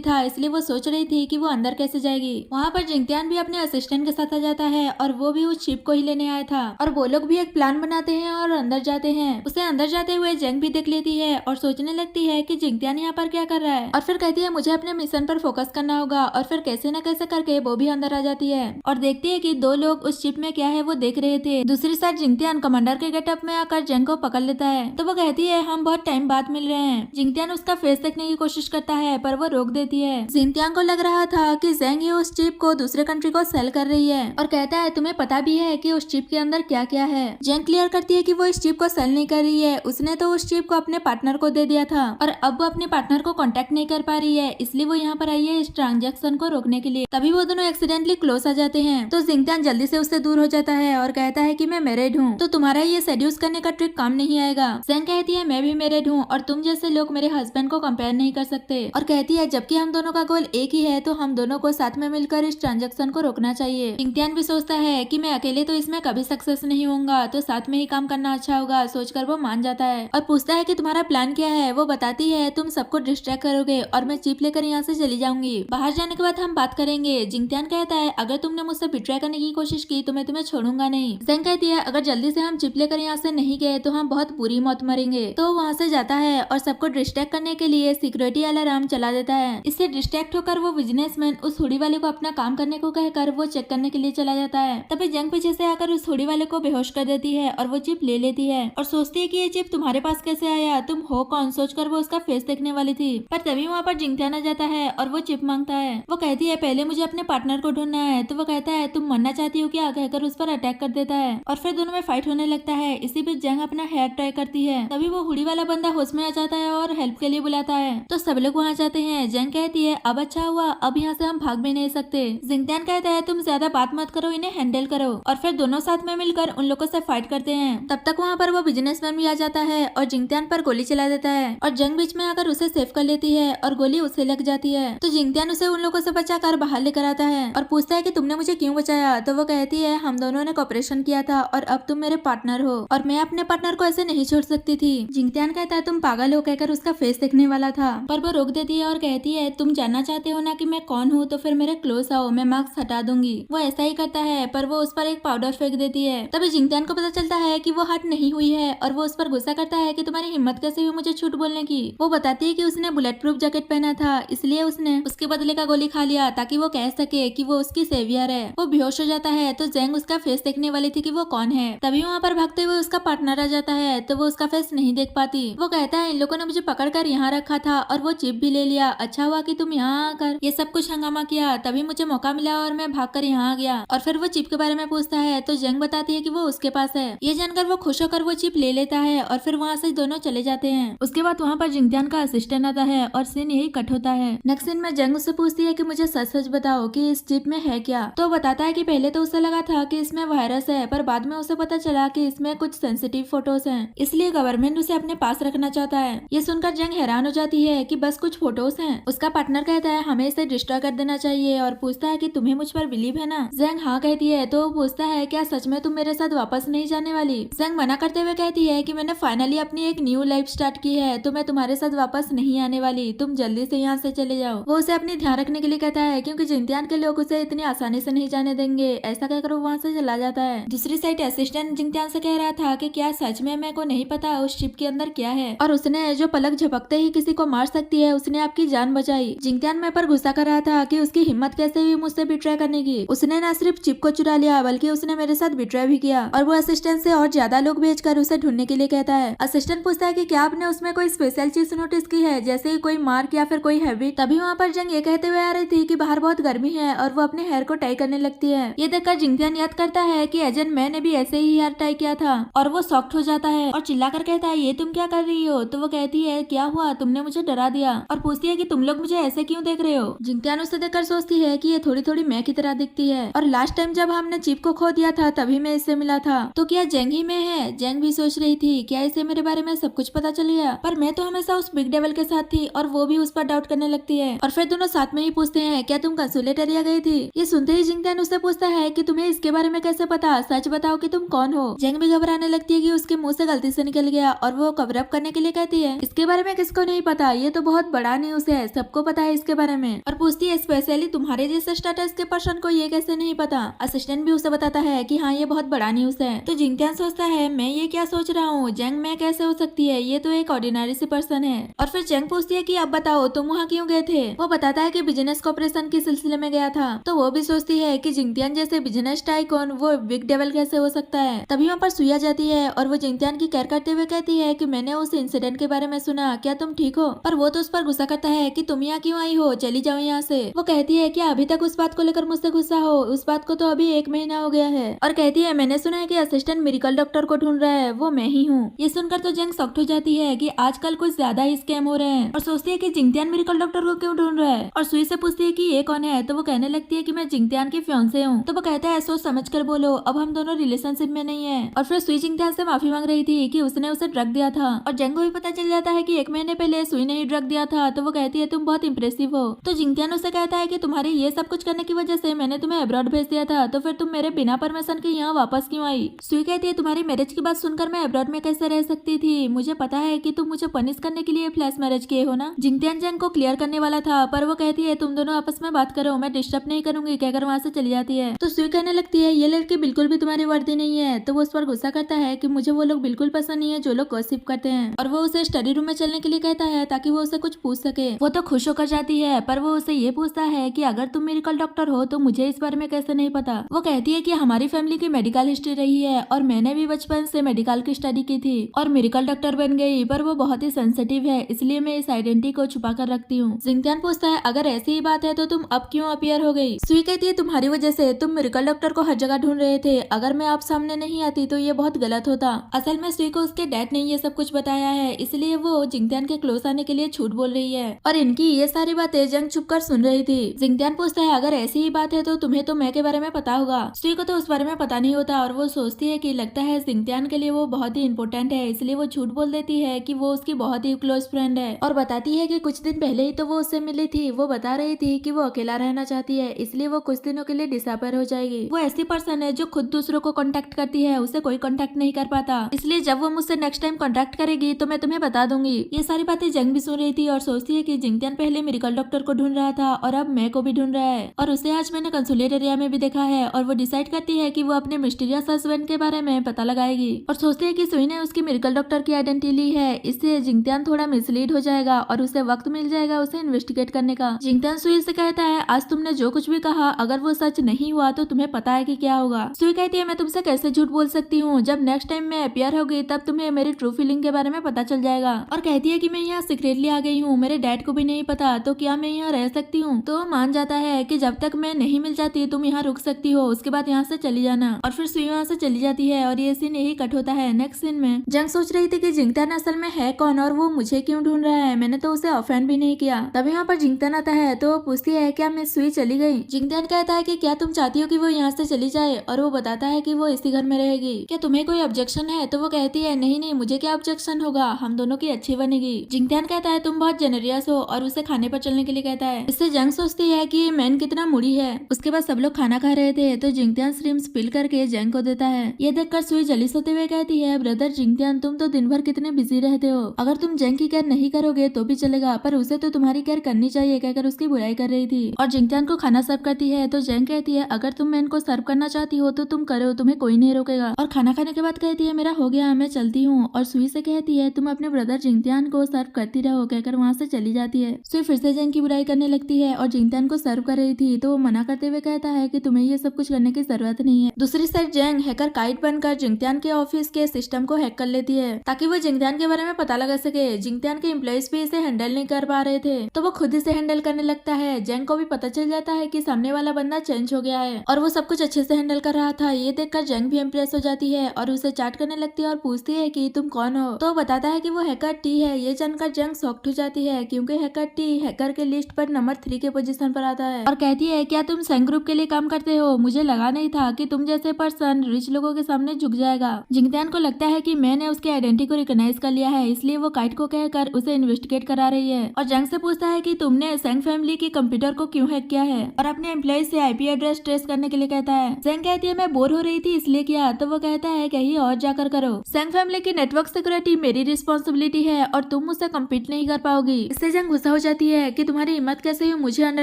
था, इसलिए वो सोच रही थी कि वो अंदर कैसे जाएगी। वहाँ पर जिंगतियान भी अपने असिस्टेंट के साथ आ जाता है और वो भी उस शिप को ही लेने आया था, और वो लोग भी एक प्लान बनाते हैं और अंदर जाते हैं। उसे अंदर जाते हुए जेंग भी देख लेती है और सोचने लगती है कि जिंगतियान यहाँ पर क्या कर रहा है, और फिर कहती है मुझे अपने मिशन पर फोकस करना होगा, और फिर कैसे न कैसे करके वो भी अंदर आ जाती है और देखती है कि दो लोग उस शिप में क्या है वो देख रहे थे। दूसरी साइड जिंगतियान कमांडर के गेटअप में आकर जेंग को पकड़ लेता है, तो वो कहती है हम बहुत टाइम बाद मिल रहे हैं। जिंगतियान उसका फेस देखने की कोशिश करता है पर वो रोक देती है। जिंगतियान को लग रहा था कि जेंग ही उस चिप को दूसरे कंट्री को सेल कर रही है, और कहता है तुम्हें पता भी है कि उस चिप के अंदर क्या क्या है। जेंग क्लियर करती है कि वो इस चिप को सेल नहीं कर रही है, उसने तो उस चिप को अपने पार्टनर को दे दिया था और अब वो अपने पार्टनर को कांटेक्ट नहीं कर पा रही है, इसलिए वो यहाँ पर आई है इस ट्रांजेक्शन को रोकने के लिए। तभी वो दोनों एक्सीडेंटली क्लोज आ जाते हैं, तो जिंगतियान जल्दी से उससे दूर हो जाता है और कहता है कि मैं मैरिड हूँ, तो तुम्हारा ये सेड्यूस करने का ट्रिक काम नहीं आएगा। जेंग कहती है मैं भी मैरिड हूँ और तुम जैसे लोग मेरे हस्बैंड को कंपेयर नहीं कर सकते, और कहती है जबकि हम दोनों का गोल एक ही है तो हम दोनों को साथ में मिलकर इस ट्रांजेक्शन को रोकना चाहिए। जिंगतियान भी सोचता है कि मैं अकेले तो इसमें कभी सक्सेस नहीं होऊंगा, तो साथ में ही काम करना अच्छा होगा। सोचकर वो मान जाता है और पूछता है कि तुम्हारा प्लान क्या है। वो बताती है तुम सबको डिस्ट्रैक्ट करोगे और मैं चिप लेकर यहाँ से चली जाऊंगी, बाहर जाने के बाद हम बात करेंगे। जिंगतियान कहता है अगर तुमने मुझसे बिट्रे करने की कोशिश की तो मैं तुम्हें छोड़ूंगा नहीं। जेंग कहती है अगर जल्दी से हम चिप लेकर यहाँ से नहीं गए तो हम बहुत बुरी मौत मरेंगे। तो वहाँ से जाता है और सबको डिस्ट्रैक्ट करने के लिए सिक्योरिटी अलार्म चला देता है। इससे डिस्ट्रैक्ट होकर वो बिजनेसमैन उस हुडी वाले को अपना काम करने को कहकर वो चेक करने के लिए चला जाता है। तभी जेंग पीछे से आकर उस हुडी वाले को बेहोश कर देती है और वो चिप ले लेती है और सोचती है कि ये चिप तुम्हारे पास कैसे आया, तुम हो कौन। सोचकर वो उसका फेस देखने वाली थी, पर तभी वहाँ पर जिंगतियान आ जाता है और वो चिप मांगता है। वो कहती है पहले मुझे अपने पार्टनर को ढूंढना है, तो वो कहता है तुम मरना चाहती हो क्या, कहकर उस पर अटैक कर देता है और फिर दोनों में फाइट होने लगता है। इसी बीच जेंग अपना हेयर ट्राई करती है, तभी वो हुडी वाला बंदा होश में आ जाता है और हेल्प के लिए बुलाता है, तो सब लोग वहाँ जाते हैं। जेंग कहती है अब अच्छा हुआ, अब यहाँ से हम भाग भी नहीं सकते। जिंगतियान कहता है तुम ज्यादा बात मत करो, इन्हें हैंडल करो, और फिर दोनों साथ में मिलकर उन लोगों से फाइट करते हैं। तब तक वहाँ पर वो बिजनेसमैन भी आ जाता है और जिंगतियान पर गोली चला देता है और जेंग बीच में आकर उसे सेव कर लेती है और गोली उसे लग जाती है। तो जिंगतियान उसे उन लोगों से बचाकर बाहर लेकर आता है और पूछता है कि तुमने मुझे क्यों बचाया। तो वो कहती है हम दोनों ने कोऑपरेशन किया था और अब तुम मेरे पार्टनर हो और मैं अपने पार्टनर को ऐसे नहीं छोड़ सकती थी। जिंगतियान कहता है तुम पागल हो, कहकर उसका फेस देखने वाला था, पर वो रोक देती है और कहती है तुम जानना चाहते हो ना कि मैं कौन हूँ, तो फिर मेरे क्लोज आओ, मैं मास्क हटा दूंगी। वो ऐसा ही करता है पर वो उस पर एक पाउडर फेंक देती है। तभी जिंगतियान को पता चलता है कि वो हट नहीं हुई है और वो उस पर गुस्सा करता है कि तुम्हारी हिम्मत कैसे हुई मुझे झूठ बोलने की। वो बताती है कि उसने बुलेट प्रूफ जैकेट पहना था, इसलिए उसने उसके बदले का गोली खा लिया ताकि वो कह सके कि वो उसकी सेवियर है। वो बेहोश हो जाता है, तो जेंग उसका फेस देखने वाली थी कि वो कौन है। तभी वहाँ पर भागते हुए उसका पार्टनर आ जाता है, तो वो उसका फेस नहीं देख पाती। वो कहता है इन लोगों ने मुझे पकड़कर यहाँ रखा था और वो चिप भी ले लिया, अच्छा हुआ कि तुम यहाँ आकर ये सब कुछ हंगामा किया, तभी मुझे मौका मिला और मैं भागकर यहाँ आ गया। और फिर वो चिप के बारे में पूछता है, तो जेंग बताती है कि वो उसके पास है। ये जानकर वो खुश होकर वो चिप ले लेता है और फिर वहाँ से दोनों चले जाते हैं। उसके बाद वहाँ पर जिंगतियान का असिस्टेंट आता है और सीन यही कट होता है। नेक्स्ट सीन में जेंग उससे पूछती है कि मुझे सच सच बताओ कि इस चिप में है क्या। तो बताता है कि पहले तो उसे लगा था कि इसमें वायरस है, पर बाद में उसे पता चला कि इसमें कुछ सेंसिटिव फोटोज हैं, इसलिए गवर्नमेंट उसे अपने पास रखना चाहता है। ये सुनकर जेंग हैरान हो जाती है कि बस कुछ फोटोज हैं। उसका पार्टनर कहता है हमें इसे डिस्ट्रॉय कर देना चाहिए और पूछता है कि तुम्हें मुझ पर बिलीव है ना। जेंग हाँ कहती है, तो वो पूछता है क्या सच में तुम मेरे साथ वापस नहीं जाने वाली। जेंग मना करते हुए कहती है कि मैंने फाइनली अपनी एक न्यू लाइफ स्टार्ट की है, तो मैं तुम्हारे साथ वापस नहीं आने वाली, तुम जल्दी से यहाँ से चले जाओ। वो उसे अपनी ध्यान रखने के लिए कहता है क्योंकि जिंगतियान के लोग उसे इतनी आसानी से नहीं जाने देंगे। ऐसा कहकर वो वहाँ से चला जाता है। दूसरी साइड असिस्टेंट जिंगतियान से कह रहा था कि क्या सच में मेरे को नहीं पता उस शिप के अंदर क्या है, और उसने जो पलक झपकते ही किसी को मार सकती है उसने आपकी जान बचाई। जिंगतियान मैं पर गुस्सा कर रहा था कि उसकी हिम्मत कैसे हुई मुझसे बिट्रे करने की। उसने न सिर्फ चिप को चुरा लिया बल्कि उसने मेरे साथ बिट्रे भी किया, और वो असिस्टेंट से और ज्यादा लोग भेजकर उसे ढूंढने के लिए कहता है। असिस्टेंट पूछता है कि क्या आपने उसमें कोई स्पेशल चीज नोटिस की है, जैसे कोई मार्क या फिर कोई हैबिट। तभी वहाँ पर जेंग ये कहते हुए आ रही थी कि बाहर बहुत गर्मी है और वो अपने हेयर को टाई करने लगती है। ये देखकर जिंगतियान याद करता है कि एजेंट मैंने भी ऐसे ही हेयर टाई किया था, और वो शॉक्ड हो जाता है और चिल्लाकर कहता है ये तुम क्या कर रही हो। तो वो कहती है क्या हुआ, तुमने मुझे डरा दिया, और पूछती है कि तुम लोग मुझे ऐसे क्यों देख रहे हो। जिंगतियान उसे देखकर सोचती है कि ये थोड़ी थोड़ी मैं की तरह दिखती है, और लास्ट टाइम जब हमने चिप को खो दिया था तभी मैं इससे मिला था, तो क्या जेंग ही में है। जेंग भी सोच रही थी क्या इसे मेरे बारे में सब कुछ पता चल गया, पर मैं तो हमेशा उस बिग डेविल के साथ थी, और वो भी उस पर डाउट करने लगती है। और फिर दोनों साथ में ही पूछते हैं क्या तुम कंसुलेट एरिया गई थी। ये सुनते ही जिंगतियान उससे पूछता है कि तुम्हें इसके बारे में कैसे पता, सच बताओ कि तुम कौन हो। जेंग भी घबराने लगती है कि उसके मुंह से गलती से निकल गया और वो कवर अप करने के लिए कहती है इसके बारे में किसको नहीं पता, ये तो बहुत बड़ा न्यूज है, सबको पता है इसके बारे में। और पूछती है स्पेशली तुम्हारे जैसे स्टेटस के पर्सन को ये कैसे नहीं पता। असिस्टेंट भी उसे बताता है कि हाँ ये बहुत बड़ा न्यूज है। तो जिंगटियान सोचता है मैं ये क्या सोच रहा हूँ, जेंग में कैसे हो सकती है, ये तो एक ऑर्डिनरी सी पर्सन है। और फिर जेंग पूछती है कि अब बताओ तुम वहाँ क्यों गए थे। वो बताता है कि बिजनेस कॉपरेशन के सिलसिले में गया था। तो वो भी सोचती है कि जिंगटियान जैसे बिजनेस टाइकून वो बिग डेवल कैसे हो सकता है। तभी वहाँ पर सुई आ जाती है और वो जिंगटियान की केयर करते हुए कहती है कि मैंने उस इंसिडेंट के बारे में सुना, क्या तुम ठीक हो। और वो तो उस पर गुस्सा करता है कि तुम यहाँ क्यों आई हो, चली जाओ यहाँ से। वो कहती है कि अभी तक उस बात को लेकर मुझसे गुस्सा हो, उस बात को तो अभी 1 महीना हो गया है। और कहती है मैंने सुना है कि असिस्टेंट मिरेकल डॉक्टर को ढूंढ रहा है, वो मैं ही हूँ। ये सुनकर तो जेंग शॉक्ड हो जाती है कि आजकल कुछ ज्यादा ही स्कैम हो रहे हैं और सोचती है कि जिंगटियान मिरेकल डॉक्टर को क्यों ढूंढ रहा है। और सुई से पूछती है कि ये कौन है। तो वो कहने लगती है कि मैं जिंगटियान की फियांसे हूँ। तो वो कहता है सोच समझ कर बोलो, अब हम दोनों रिलेशनशिप में नहीं है। और फिर सुई जिंगटियान से माफी मांग रही थी कि उसने उसे ड्रग दिया था। और जेंग को भी पता चल जाता है कि 1 महीने पहले सुई ने ही ड्रग दिया था। तो वो कहती है तुम बहुत इंप्रेसिव हो। तो जिंगटियान उसे कहता है कि तुम्हारे ये सब कुछ करने की वजह से मैंने तुम्हें अब्रॉड भेज दिया था, तो फिर तुम मेरे बिना परमिशन के यहाँ वापस क्यों आई। सुई कहती है तुम्हारी मैरिज की बात सुनकर मैं अब्रॉड में कैसे रह सकती थी, मुझे पता है कि तुम मुझे पनिश करने के लिए फ्लैश मैरिज किए हो ना। जिंगटियान जेंग को क्लियर करने वाला था पर वो कहती है तुम दोनों आपस में बात करो, मैं डिस्टर्ब नहीं करूंगी, कहकर वहाँ से चली जाती है। तो सुई कहने लगती है ये लड़की बिल्कुल भी तुम्हारी वर्दी नहीं है। तो वो उस पर गुस्सा करता है कि मुझे वो लोग बिल्कुल पसंद नहीं है जो लोग गॉसिप करते हैं। और वो उसे स्टडी रूम में चलने के लिए कहता है ताकि वो उसे कुछ पूछ सके। वो तो खुश होकर जाती है पर वो उसे ये पूछता है कि अगर तुम मेडिकल डॉक्टर हो तो मुझे इस बारे में कैसे नहीं पता। वो कहती है कि हमारी फैमिली की मेडिकल हिस्ट्री रही है और मैंने भी बचपन से मेडिकल की स्टडी की थी और मेडिकल डॉक्टर बन गई, पर वो बहुत ही सेंसिटिव है इसलिए मैं इस आइडेंटिटी को छुपा कर रखती हूँ। जिंगटियान पूछता है अगर ऐसी ही बात है तो तुम अब क्यों अपीयर हो गई। सुई कहती है तुम्हारी वजह से तुम मेडिकल डॉक्टर को हर जगह ढूंढ रहे थे, अगर मैं आप सामने नहीं आती तो ये बहुत गलत होता। असल में सुई को उसके डैड ने ये सब कुछ बताया है इसलिए वो जिंगटियान के क्लोज आने के लिए झूठ बोल रही है। और इनकी ये सारी बातें जेंग छुप कर सुन रही थी। जिंगटियान पूछता है अगर ऐसी ही बात है तो तुम्हें तो मैं के बारे में पता होगा। सुई को तो उस बारे में पता नहीं होता और वो सोचती है कि लगता है जिंगटियान के लिए वो बहुत ही इंपॉर्टेंट है, इसलिए वो झूठ बोल देती है कि वो उसकी बहुत ही क्लोज फ्रेंड है और बताती है कि कुछ दिन पहले ही तो वो उससे मिली थी। वो बता रही थी कि वो अकेला रहना चाहती है इसलिए वो कुछ दिनों के लिए डिसअपियर हो जाएगी। वो ऐसी पर्सन है जो खुद दूसरों को कांटेक्ट करती है, उसे कोई कांटेक्ट नहीं कर पाता, इसलिए जब वो मुझसे नेक्स्ट टाइम कांटेक्ट करेगी तो मैं तुम्हें बता दूंगी। ये सारी बातें जेंग भी सुन रही थी और सोचती है कि जिंगटियान पहले मेडिकल डॉक्टर को ढूंढ रहा था और अब मैं को भी ढूंढ रहा है और उसे आज मैंने कंसुलेट एरिया में भी देखा है। और वो डिसाइड करती है कि वो अपने मिस्टीरियस हस्बैंड के बारे में पता लगाएगी और सोचती है कि सुई ने उसकी मेडिकल डॉक्टर की आइडेंटिटी ली है, इससे जिंगटियान थोड़ा मिसलीड हो जाएगा और उसे वक्त मिल जाएगा उसे इन्वेस्टिगेट करने का। जिंगटियान सुई से कहता है आज तुमने जो कुछ भी कहा अगर वो सच नहीं हुआ तो तुम्हें पता है कि क्या होगा। सुई कहती है मैं तुमसे कैसे झूठ बोल सकती हूँ, जब नेक्स्ट टाइम मैं अपीयर होगी तब तुम्हें मेरी ट्रू फीलिंग के बारे में पता चल जाएगा। और कहती है कि मैं यहाँ सीक्रेटली आ गई हूँ, मेरे डैड को भी नहीं पता, तो क्या मैं यहाँ रह सकती हूँ। तो मान जाता है कि जब तक मैं नहीं मिल जाती तुम यहाँ रुक सकती हो, उसके बाद यहाँ से चली जाना। और फिर सुई वहाँ से चली जाती है और ये सीन यही कट होता है। नेक्स्ट सीन में जेंग सोच रही थी कि जिंगटियान असल में है कौन और वो मुझे क्यों ढूंढ रहा है, मैंने तो उसे ऑफेंड भी नहीं किया। तभी वहाँ पर जिंगटियान आता है तो वो पूछती है क्या मिस सुई चली गई। जिंगटियान कहता है कि क्या तुम चाहती हो कि वो यहाँ से चली जाए और वो बताता है कि वो इसी घर में रहेगी, क्या तुम्हें कोई ऑब्जेक्शन है। तो वो कहती है नहीं नहीं मुझे क्या ऑब्जेक्शन होगा, हम दोनों की अच्छी बनेगी। जिंगटियान कहता है तुम बहुत जेनरियस हो और उसे खाने पर चलने के लिए कहता है। इससे जेंग सोचती है कि मैन कितना मूडी है। उसके बाद सब लोग खाना खा रहे थे तो जिंगटियान श्रिम्प स्पिल करके जेंग को देता है। ये देखकर सुई जलिस होते हुए कहती है ब्रदर जिंगटियान तुम तो दिन भर कितने बिजी रहते हो, अगर तुम जेंग की केयर नहीं करोगे तो भी चलेगा पर उसे तो तुम्हारी केयर करनी चाहिए, कहकर उसकी बुराई कर रही थी। और जिंगटियान को खाना सर्व करती है तो जेंग कहती है अगर तुम मैन को सर्व करना चाहती हो तो तुम करो, तुम्हें कोई नहीं रोकेगा। और खाना खाने के बाद कहती है मेरा हो गया मैं चलती हूँ। और सुई से कहती है तुम अपने ब्रदर जिंगटियान को सर्व करती रहो, कहकर वहाँ से चली जाती है। सुई फिर से जेंग की बुराई करने लगती है और जिंगटियान को सर्व कर रही थी तो वो मना करते हुए कहता है कि तुम्हें ये सब कुछ करने की जरूरत नहीं है। दूसरी साइड जेंग हैकर काइट बनकर जिंगटियान के ऑफिस के सिस्टम को हैक कर लेती है ताकि वो जिंगटियान के बारे में पता लगा सके। जिंगटियान के एम्प्लॉइज भी इसे हैंडल नहीं कर पा रहे थे तो वो खुद इसे हैंडल करने लगता है। जेंग को भी पता चल जाता है कि सामने वाला बंदा चेंज हो गया है और वो सब कुछ अच्छे से हैंडल कर रहा था। ये देखकर जेंग भी इम्प्रेस हो जाती है और उसे चैट करने लगती है और पूछती है कि तुम कौन हो। तो बताता है कि वो हैकर टी है। ये जानकर जेंग शॉक्ड हो जाती है क्योंकि हैकर टी हैकर के लिस्ट पर नंबर 3 के पोजीशन पर आता है और कहती है क्या तुम सेंग ग्रुप के लिए काम करते हो, मुझे लगा नहीं था कि तुम जैसे पर्सन रिच लोगों के सामने झुक जाएगा। जिंगटियान को लगता है कि मैंने उसके आइडेंटिटी को रिकॉग्नाइज कर लिया है इसलिए वो काइट को कहकर उसे इन्वेस्टिगेट करा रही है। और जेंग से पूछता है कि तुमने सेंग फैमिली की कंप्यूटर को क्यों हैक किया है और अपने एम्प्लॉय से आईपी एड्रेस ट्रेस करने के लिए कहता है। जेंग कहती है मैं बोर हो रही थी इसलिए किया। तो वो कहता है कहीं और जाकर करो। सेंग फैमिली की नेटवर्क नेटवर्क सिक्योरिटी मेरी रिस्पॉन्सिबिलिटी है और तुम मुझसे कम्पीट नहीं कर पाओगी। इससे जंग गुस्सा हो जाती है कि तुम्हारी हिम्मत कैसे हुई मुझे अंडर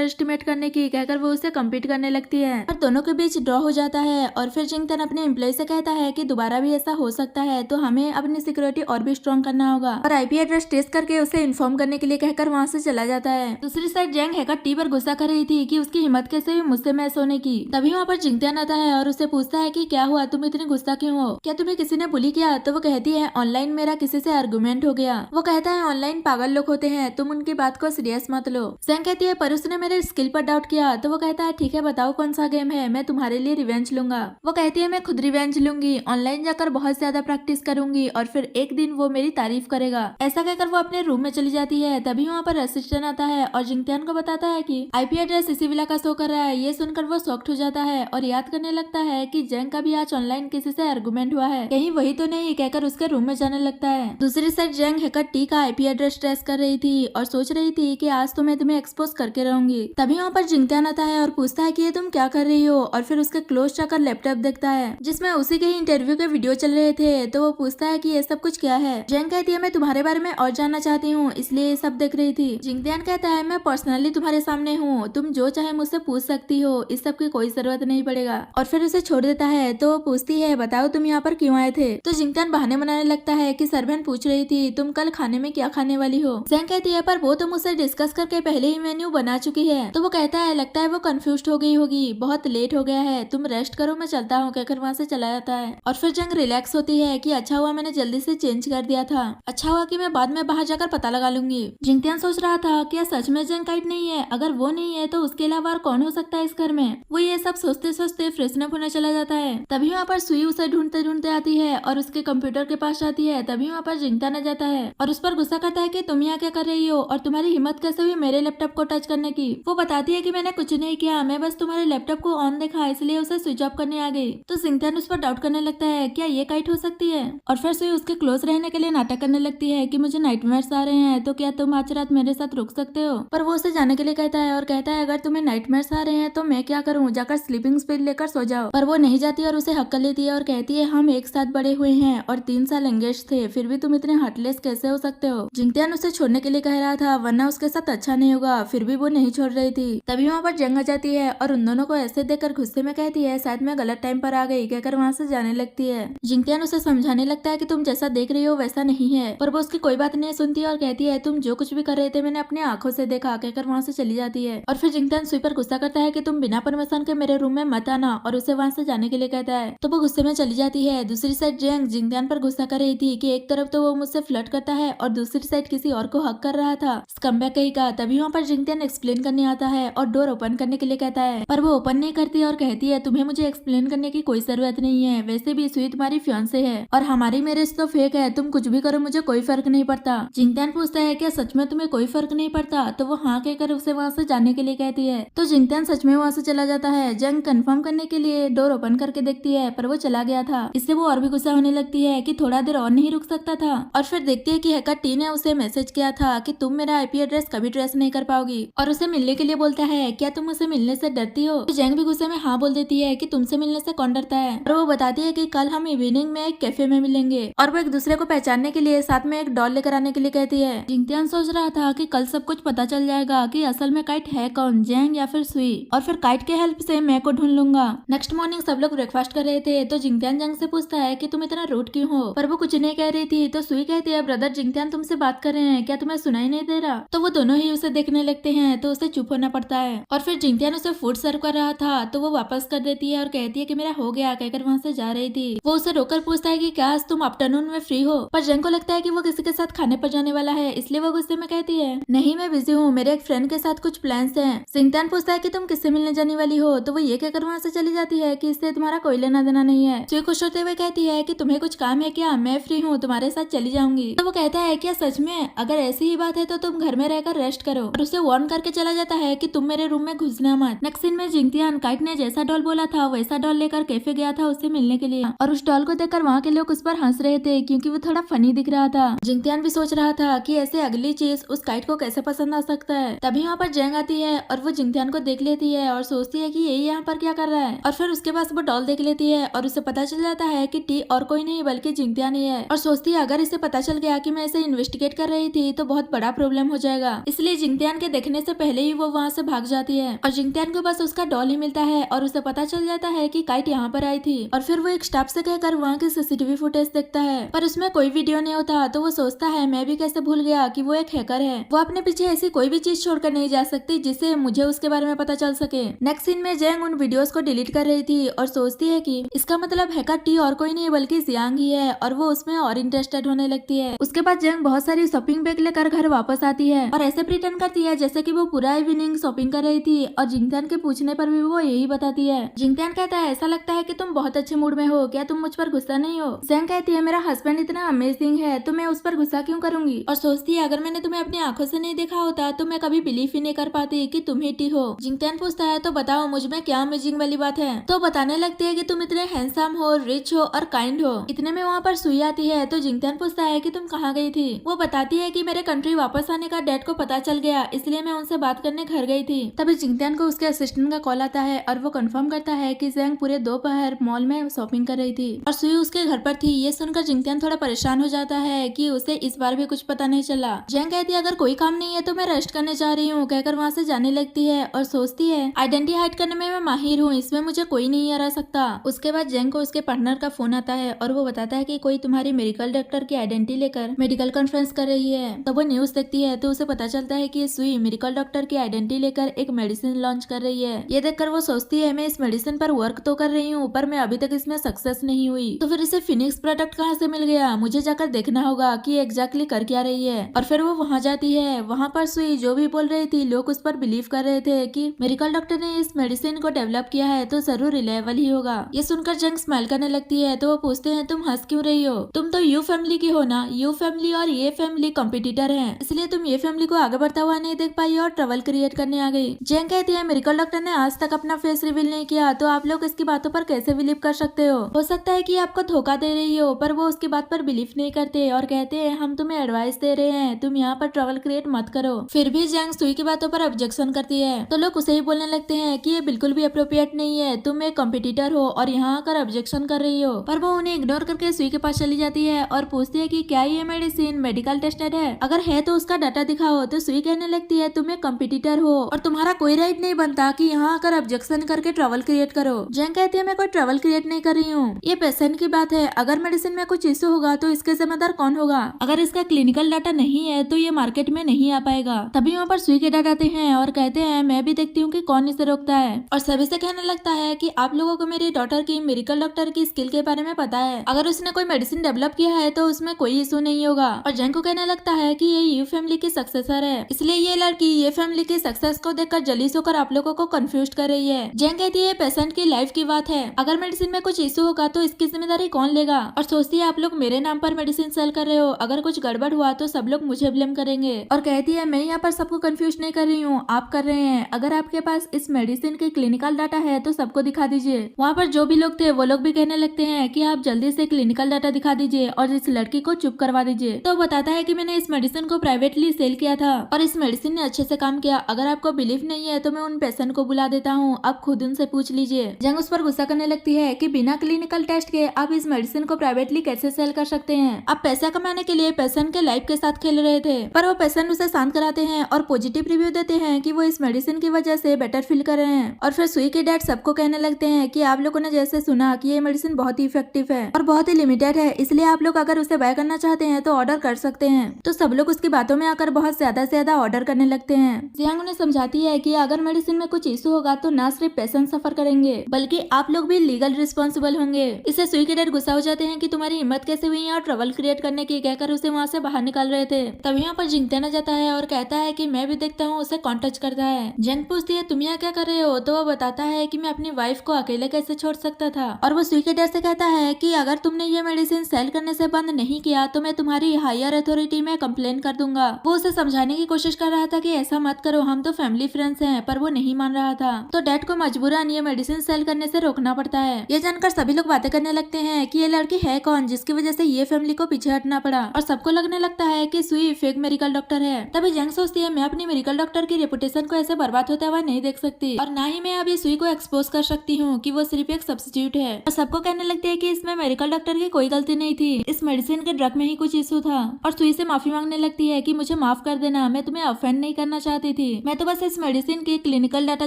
एस्टिमेट करने की, कहकर वो उससे कम्पीट करने लगती है और दोनों के बीच ड्रॉ हो जाता है। और फिर जिंगतन अपने एम्प्लॉय से कहता है कि दोबारा भी ऐसा हो सकता है तो हमें अपनी सिक्योरिटी और भी स्ट्रॉन्ग करना होगा और आईपी एड्रेस टेस्ट करके उसे इन्फॉर्म करने के लिए कहकर वहाँ से चला जाता है। दूसरी साइड जंग हैकर टी पर गुस्सा कर रही थी कि उसकी हिम्मत कैसे हुई मुझसे मैच होने की। तभी वहाँ पर जिंगतन आता है और उसे पूछता है कि क्या हुआ, तुम इतनी गुस्सा क्यों हो, क्या तुम्हें किसी ने बुली किया। तो वो कहती है ऑनलाइन मेरा किसी से आर्गुमेंट हो गया। वो कहता है ऑनलाइन पागल लोग होते हैं, तुम उनकी बात को सीरियस मत लो। जंग कहती है पर उसने मेरे स्किल पर डाउट किया। तो वो कहता है ठीक है बताओ कौन सा गेम है, मैं तुम्हारे लिए रिवेंज लूंगा। वो कहती है मैं खुद रिवेंज लूंगी, ऑनलाइन जाकर बहुत ज्यादा प्रैक्टिस करूंगी और फिर एक दिन वो मेरी तारीफ करेगा। ऐसा कहकर वो अपने रूम में चली जाती है। तभी वहाँ पर असिस्टेंट आता है और जिंगतन को बताता है कि आईपी एड्रेस इसी विला का शो कर रहा है। ये सुनकर वो शॉक्ड हो जाता है और याद करने लगता है कि जंग का भी आज ऑनलाइन किसी से आर्गुमेंट हुआ है, कहीं वही तो नहीं, कहकर उसके रूम में जाने लगता है। दूसरी साइड जंग हैकर टी का आईपी एड्रेस ट्रेस कर रही थी और सोच रही थी कि आज तो मैं तुम्हें एक्सपोज करके रहूंगी। तभी वहाँ पर जिंगतन आता है और पूछता है कि ये तुम क्या कर रही हो और फिर उसके क्लोज जाकर लैपटॉप देखता है जिसमें उसी के ही इंटरव्यू के वीडियो चल रहे थे। तो वो पूछता है कि ये सब कुछ क्या है। जंग कहती है मैं तुम्हारे बारे में और जानना चाहती हूँ इसलिए ये सब देख रही थी। जिंगतन कहता है मैं पर्सनली तुम्हारे सामने हूँ, तुम जो चाहे मुझसे पूछ सकती हो, इस सब की कोई जरूरत नहीं पड़ेगा। और फिर उसे छोड़ देता है। तो वो पूछती है बताओ तुम यहाँ पर क्यों आए थे। तो जिंगतन बहाने बनाने लगता है कि सर्वेंट पूछ रही थी तुम कल खाने में क्या खाने वाली हो। जंग कहती है पर वो तो मुझसे डिस्कस करके पहले ही मेन्यू बना चुकी है। तो वो कहता है लगता है वो कंफ्यूज हो गई होगी, बहुत लेट हो गया है, तुम रेस्ट करो मैं चलता हूँ, कहकर वहाँ से चला जाता है। और फिर जंग रिलैक्स होती है कि अच्छा हुआ मैंने जल्दी से चेंज कर दिया था, अच्छा हुआ कि मैं बाद में बाहर जाकर पता लगा लूंगी। जिंगतन सोच रहा था क्या सच में जंग काइट नहीं है, अगर वो नहीं है तो उसके अलावा और कौन हो सकता है इस घर में। वो ये सब सोचते सोचते फ्रेशनअप होने चला जाता है। तभी वहाँ पर सुई उसे ढूंढते ढूंढते आती है और उसके कंप्यूटर के पास जाती है। तभी वहाँ पर जिंगतन आ जाता है और उस पर गुस्सा करता है कि तुम यहाँ क्या कर रही हो और तुम्हारी हिम्मत कैसे हुई मेरे लैपटॉप को टच करने की। वो बताती है कि मैंने कुछ नहीं किया, मैं बस तुम्हारे लैपटॉप को ऑन देखा इसलिए उसे स्विच ऑफ करने आ गई। तो जिंगतन उस पर डाउट करने लगता है क्या ये काइट हो सकती है। और फिर सुई उसके क्लोज रहने के लिए नाटक करने लगती है कि मुझे नाइटमेयर्स आ रहे हैं तो क्या तुम आज रात मेरे साथ रुक सकते हो। पर वो उसे जाने के लिए कहता है और कहता है अगर तुम्हें नाइटमेयर्स आ रहे हैं तो मैं क्या करूँ, जाकर स्लीपिंग स्पिल लेकर सो जाओ। पर वो नहीं जाती और उसे हक कर लेती है और कहती है हम एक साथ बड़े हुए हैं और 3 साल एंगेज थे, फिर भी तुम इतने हार्टलेस कैसे हो सकते हो। जिंगतन उसे छोड़ने के लिए कह रहा था वरना उसके साथ अच्छा नहीं होगा, फिर भी वो नहीं छोड़ रही थी। तभी वहाँ पर जंग आ जाती है और उन दोनों को ऐसे देखकर गुस्से में कहती है शायद मैं गलत टाइम पर आ गई, कहकर वहाँ से जाने लगती है। जिंगतन उसे समझाने लगता है कि तुम जैसा देख रही हो वैसा नहीं है, पर वो उसकी कोई बात नहीं सुनती और कहती है तुम जो कुछ भी कर रहे थे मैंने अपनी आंखों से देखा, कहकर वहाँ से चली जाती है। और फिर जिंगतन सुई पर गुस्सा करता है कि तुम बिना परमिशन के मेरे रूम में मत आना और उसे वहाँ से जाने के लिए कहता है। तो वो गुस्से में चली जाती है। दूसरी साइड जंग जिंगतन पर गुस्सा कर रही थी कि एक तरफ तो वो मुझसे फ्लर्ट करता है और दूसरी साइड किसी और को हक कर रहा था, स्कम्बैग कहीं का। तभी वहाँ पर जिंगतन एक्सप्लेन करने आता है और डोर ओपन करने के लिए कहता है, पर वो ओपन नहीं करती और कहती है तुम्हें मुझे एक्सप्लेन करने की कोई जरूरत नहीं है, वैसे भी सुई तुम्हारी फियांसे है और हमारी मैरिज तो फेक है, तुम कुछ भी करो मुझे कोई फर्क नहीं पड़ता। जिंगतन पूछता है क्या सच में तुम्हें कोई फर्क नहीं पड़ता, तो वो हाँ कहकर उसे वहाँ से जाने के लिए कहती है। तो जिंगतन सच में वहाँ से चला जाता है। जंग कंफर्म करने के लिए डोर ओपन करके देखती है पर वो चला गया था। इससे वो और भी गुस्सा होने लगती है कि थोड़ा देर और नहीं रुक सकता था। और फिर देखती है कि हैकर टी ने उसे मैसेज किया था कि तुम मेरा आईपी एड्रेस कभी ट्रेस नहीं कर पाओगी और उसे मिलने के लिए बोलता है क्या तुम उसे मिलने से डरती हो। तो जंग भी गुस्से में हाँ बोल देती है कि तुमसे मिलने से कौन डरता है। और वो बताती है कि कल हम इवनिंग में एक कैफे में मिलेंगे और वो एक दूसरे को पहचानने के लिए साथ में एक डॉल लेकर आने के लिए कहती है। जिंगतन सोच रहा था कि कल सब कुछ पता चल जाएगा कि असल में काइट है कौन, जंग या फिर सुई, और फिर काइट के हेल्प से मैं को ढूंढ लूंगा। नेक्स्ट मॉर्निंग सब लोग ब्रेकफास्ट कर रहे थे तो जिंगतन जंग से पूछता है कि तुम इतना रूड क्यों हो, पर वो कुछ नहीं कह रही थी। तो सुई कहती है ब्रदर जिंगतन तुमसे बात कर रहे हैं, क्या तुम्हें सुनाई नहीं दे रहा। तो वो दोनों ही उसे देखने लगते हैं तो उसे चुप होना पड़ता है। और फिर जिंगतन उसे फूड सर्व कर रहा था तो वो वापस कर देती है और कहती है कि मेरा हो गया, कहकर वहाँ से जा रही थी। वो उसे रोकर पूछता है कि क्या आज तुम आफ्टरनून में फ्री हो, पर जंग को लगता है कि वो किसी के साथ खाने पर जाने वाला है, इसलिए वो गुस्से में कहती है नहीं मैं बिजी हूँ, मेरे एक फ्रेंड के साथ कुछ प्लान्स हैं। जिंगतन पूछता है कि तुम किससे मिलने जाने वाली हो, तो वो ये कहकर वहाँ से चली जाती है कि इससे तुम्हारा कोई लेना देना नहीं है। सुई खुश होते हुए कहती है कि तुम्हें कुछ काम है क्या, मैं फ्री हूँ तुम्हारे साथ चली जाऊंगी। तो वो कहता है क्या सच में, अगर ऐसी ही बात है तो तुम घर में रहकर रेस्ट करो, और उसे वार्न करके चला जाता है कि तुम मेरे रूम में घुसना मत। नेक्स्ट सीन में जिंगतन काइट ने जैसा डॉल बोला था वैसा डॉल लेकर कैफे गया था उससे मिलने के लिए, और उस डॉल को देखकर वहाँ के लोग उस पर हंस रहे थे क्योंकि वो थोड़ा फनी दिख रहा था। जिंगतन भी सोच रहा था कि ऐसे अगली चीज उस काइट को कैसे पसंद आ सकता है। तभी वहाँ पर जंग आती है और वो जिंगतन को देख लेती है और सोचती है कि यही यहाँ पर क्या कर रहा है, और फिर उसके पास वो डॉल देख लेती है और उसे पता चल जाता है कि टी और कोई नहीं बल्कि जिंगतन नहीं है और सोचती है अगर इसे पता चल गया कि मैं इसे इन्वेस्टिगेट कर रही थी तो बहुत बड़ा प्रॉब्लम हो जाएगा। इसलिए जिंगतियान के देखने से पहले ही वो वहाँ से भाग जाती है और जिंगतियान को बस उसका डॉल ही मिलता है और उसे पता चल जाता है कि काइट यहाँ पर आई थी। और फिर वो एक स्टाफ से कहकर वहाँ के सीसीटीवी फुटेज देखता है पर उसमें कोई वीडियो नहीं होता। तो वो सोचता है मैं भी कैसे भूल गया कि वो एक हैकर है। वो अपने पीछे ऐसी कोई भी चीज छोड़कर नहीं जा सकती जिससे मुझे उसके बारे में पता चल सके। नेक्स्ट सीन में जैंग उन वीडियोस को डिलीट कर रही थी और सोचती है कि इसका मतलब हैकर टी और कोई नहीं बल्कि जियांग ही है और वो उसमें और इंटरेस्टेड होने लगती है। उसके बाद जैंग बहुत सारी शॉपिंग बैग लेकर घर वापस आती है और ऐसे प्रिटेंड करती है जैसे कि वो पूरा इवनिंग शॉपिंग कर रही थी और जिंगतियान के पूछने पर भी वो यही बताती है। जिंगतियान कहता है ऐसा लगता है कि तुम बहुत अच्छे मूड में हो, क्या तुम मुझ पर गुस्सा नहीं हो? जैंग कहती है मेरा हस्बैंड इतना अमेजिंग है तो मैं उस पर गुस्सा क्यों करूंगी? और सोचती है अगर मैंने तुम्हें अपनी आंखों से नहीं देखा होता तो मैं कभी बिलीव ही नहीं कर पाती कि तुम ही टी हो। जिंगतियान पूछता है तो बताओ मुझ में क्या अमेजिंग वाली बात है? तो बताने लगती है कि तुम इतने हैंडसम हो, रिच हो और काइंड हो। इतने में वहाँ पर सुई आती है तो जिंगतियान पूछता है कि तुम कहाँ गई थी? वो बताती है कि मेरे कंट्री वापस आने का डैड को पता चल गया इसलिए मैं उनसे बात करने घर गई थी। तभी जिंगतियान को उसके असिस्टेंट का कॉल आता है और वो कंफर्म करता है कि जैंग पूरे दोपहर मॉल में शॉपिंग कर रही थी और सुई उसके घर पर थी। ये सुनकर जिंगतियान थोड़ा परेशान हो जाता है कि उसे इस बार भी कुछ पता नहीं चला। जैंग कहती है अगर कोई काम नहीं है तो मैं रेस्ट करने जा रही हूँ कहकर वहाँ से जाने लगती है और सोचती है आइडेंटिटी हाइड करने में मैं माहिर हूँ, इसमें मुझे कोई नहीं हरा सकता। उसके बाद जैंग को उसके पार्टनर का फोन आता है और वो बताता है कि कोई तुम्हारी मेडिकल डॉक्टर की आइडेंटिटी लेकर मेडिकल कॉन्फ्रेंस कर रही है। तो वो न्यूज देखती है तो उसे पता चलता है कि सुई मेडिकल डॉक्टर की आइडेंटिटी लेकर एक मेडिसिन लॉन्च कर रही है। ये देखकर वो सोचती है मैं इस मेडिसिन पर वर्क तो कर रही हूँ पर मैं अभी तक इसमें सक्सेस नहीं हुई तो फिर इसे फिनिक्स प्रोडक्ट कहाँ से मिल गया? मुझे जाकर देखना होगा कि एग्जैक्टली कर क्या रही है। और फिर वो वहाँ जाती है। वहाँ पर सुई जो भी बोल रही थी लोग उस पर बिलीव कर रहे थे कि मेडिकल डॉक्टर ने इस मेडिसिन को डेवलप किया है तो जरूर रिलायबल ही होगा। ये सुनकर जंग स्माइल करने लगती है तो वो पूछते हैं तुम हंस क्यों रही हो? तुम तो यू फैमिली की हो ना? यू फैमिली और ये फैमिली कॉम्पिटिटर है इसलिए तुम ये फैमिली को आगे बढ़ता हुआ नहीं देख पाई और ट्रबल क्रिएट करने आ गई। जैंग कहती है मेडिकल डॉक्टर ने आज तक अपना फेस रिवील नहीं किया तो आप लोग इसकी बातों पर कैसे बिलीव कर सकते हो सकता है कि आपको धोखा दे रही हो पर वो उसकी बात पर बिलीव नहीं करते और कहते हैं हम तुम्हें एडवाइस दे रहे हैं तुम यहाँ पर ट्रबल क्रिएट मत करो। फिर भी जैंग सुई की बातों पर ऑब्जेक्शन करती है तो लोग उसे ही बोलने लगते हैं कि ये बिल्कुल भी अप्रोप्रिएट नहीं है, तुम एक कॉम्पिटिटर हो और यहाँ आकर ऑब्जेक्शन कर रही हो। पर वो उन्हें इग्नोर करके सुई के पास चली जाती है और पूछती है कि क्या ये मेडिसिन मेडिकल टेस्टेड है? अगर है तो उसका डाटा दिखाओ। तो सुई कहने लगती है तुम एक कॉम्पिटिटर हो और तुम्हारा कोई राइट नहीं बनता कि यहाँ आकर ऑब्जेक्शन करके ट्रबल क्रिएट करो। जैंग कहती है मैं कोई ट्रबल क्रिएट नहीं कर रही हूँ, ये पेशेंट की बात है। अगर मेडिसिन में कुछ इशू होगा तो इसके जिम्मेदार कौन होगा? अगर इसका क्लिनिकल डाटा नहीं है तो ये मार्केट में नहीं आ पाएगा। तभी वहाँ पर सुई के डैड आते हैं और कहते हैं मैं भी देखती हूँ कि कौन इसे रोकता है और सभी से कहने लगता है कि आप लोगों को मेरी डॉटर की मेडिकल डॉक्टर की स्किल के बारे में पता है। अगर उसने कोई मेडिसिन डेवलप किया है तो उसमें कोई इशू नहीं होगा। और जैंग को कहने लगता है कि ये यू फैमिली की सक्सेसर है इसलिए ये लड़की ये फैमिली की सक्सेस को देखकर जलीस होकर आप लोगों को कंफ्यूज कर रही है। जैंग कहती है पेशेंट की लाइफ की बात है, अगर मेडिसिन में कुछ इशू होगा तो इसकी जिम्मेदारी कौन लेगा? और सोचती है आप लोग मेरे नाम पर मेडिसिन सेल कर रहे हो, अगर कुछ गड़बड़ हुआ तो सब लोग मुझे ब्लेम करेंगे। और कहती है मैं यहाँ पर सबको कंफ्यूज नहीं कर रही हूँ, आप कर रहे हैं। अगर आपके पास इस मेडिसिन की क्लिनिकल डाटा है तो सबको दिखा दीजिए। वहाँ पर जो भी लोग थे वो लोग भी कहने लगते हैं कि आप जल्दी से क्लिनिकल डाटा दिखा दीजिए और इस लड़की को चुप करवा दीजिए। तो बताता है कि मैंने इस मेडिसिन को प्राइवेटली सेल किया था और इस मेडिसिन ने अच्छे से काम किया। अगर आपको बिलीव नहीं है तो मैं उन पेशेंट को बुला देता हूँ, आप खुद उनसे पूछ लीजिए। जंग उस पर गुस्सा करने लगती है कि बिना क्लिनिकल टेस्ट के आप इस मेडिसिन को प्राइवेटली कैसे सेल कर सकते हैं? आप पैसा कमाने के लिए पेशेंट के लाइफ के साथ खेल रहे थे। पर वो पेशेंट उसे शांत कराते हैं और पॉजिटिव रिव्यू देते हैं कि वो इस मेडिसिन की वजह से बेटर फील कर रहे हैं। और फिर सुई के डैड सबको कहने लगते हैं कि आप लोगों ने जैसे सुना कि ये मेडिसिन बहुत ही इफेक्टिव है और बहुत ही लिमिटेड है, इसलिए आप लोग अगर उसे बाय करना चाहते हैं तो ऑर्डर कर सकते हैं। तो सब लोग उसकी बातों में आकर बहुत ज्यादा से ज्यादा ऑर्डर करने लगते हैं। जियांग उन्हें समझाती है कि अगर मेडिसिन में कुछ इशू होगा तो ना सिर्फ पेशेंट सफर करेंगे बल्कि आप लोग भी लीगल रिस्पॉन्सिबल होंगे। इससे सुई के डैड गुस्सा हो जाते हैं कि तुम्हारी हिम्मत कैसे हुई है और ट्रबल क्रिएट करने की, कहकर उसे वहाँ से बाहर निकाल रहे थे। तभी यहाँ पर जिंगतियान आ जाता है और कहता है कि मैं भी देखता हूँ, उसे कौन टच करता है। जंग पूछती है तुम यहाँ क्या कर रहे हो? तो वो बताता है कि मैं अपनी वाइफ को अकेले कैसे छोड़ सकता था। और वो सुई के डैड से कहता है कि अगर तुमने ये मेडिसिन सेल करने से बंद नहीं किया तो मैं तुम्हारी हायर अथॉरिटी में कंप्लेन कर दूंगा। वो उसे समझाने की कोशिश कर रहा था कि ऐसा मत करो, हम तो फैमिली फ्रेंड्स हैं, पर वो नहीं मान रहा था। तो डैड को मजबूरन ये मेडिसिन सेल करने से रोकना पड़ता है। ये जानकर सभी लोग बातें करने लगते हैं कि ये लड़की है कौन जिसकी वजह से ये फैमिली को पीछे हटना पड़ा और सबको लगने लगता है कि सुई फेक मेडिकल डॉक्टर है। तभी जंग सोचती है मैं अपनी मेडिकल डॉक्टर की रेपुटेशन को ऐसे बर्बाद होता हुआ नहीं देख सकती और ना ही मैं अभी सुई को एक्सपोज कर सकती हूँ कि वो सिर्फ एक सब्स्टिट्यूट है। और सबको कहने लगती है कि इसमें मेडिकल डॉक्टर की कोई गलती गलती नहीं थी, इस मेडिसिन के ड्रग में ही कुछ इशू था। और सुई से माफी मांगने लगती है कि मुझे माफ कर देना, मैं तुम्हें ऑफेंड नहीं करना चाहती थी, मैं तो बस इस मेडिसिन की क्लिनिकल डाटा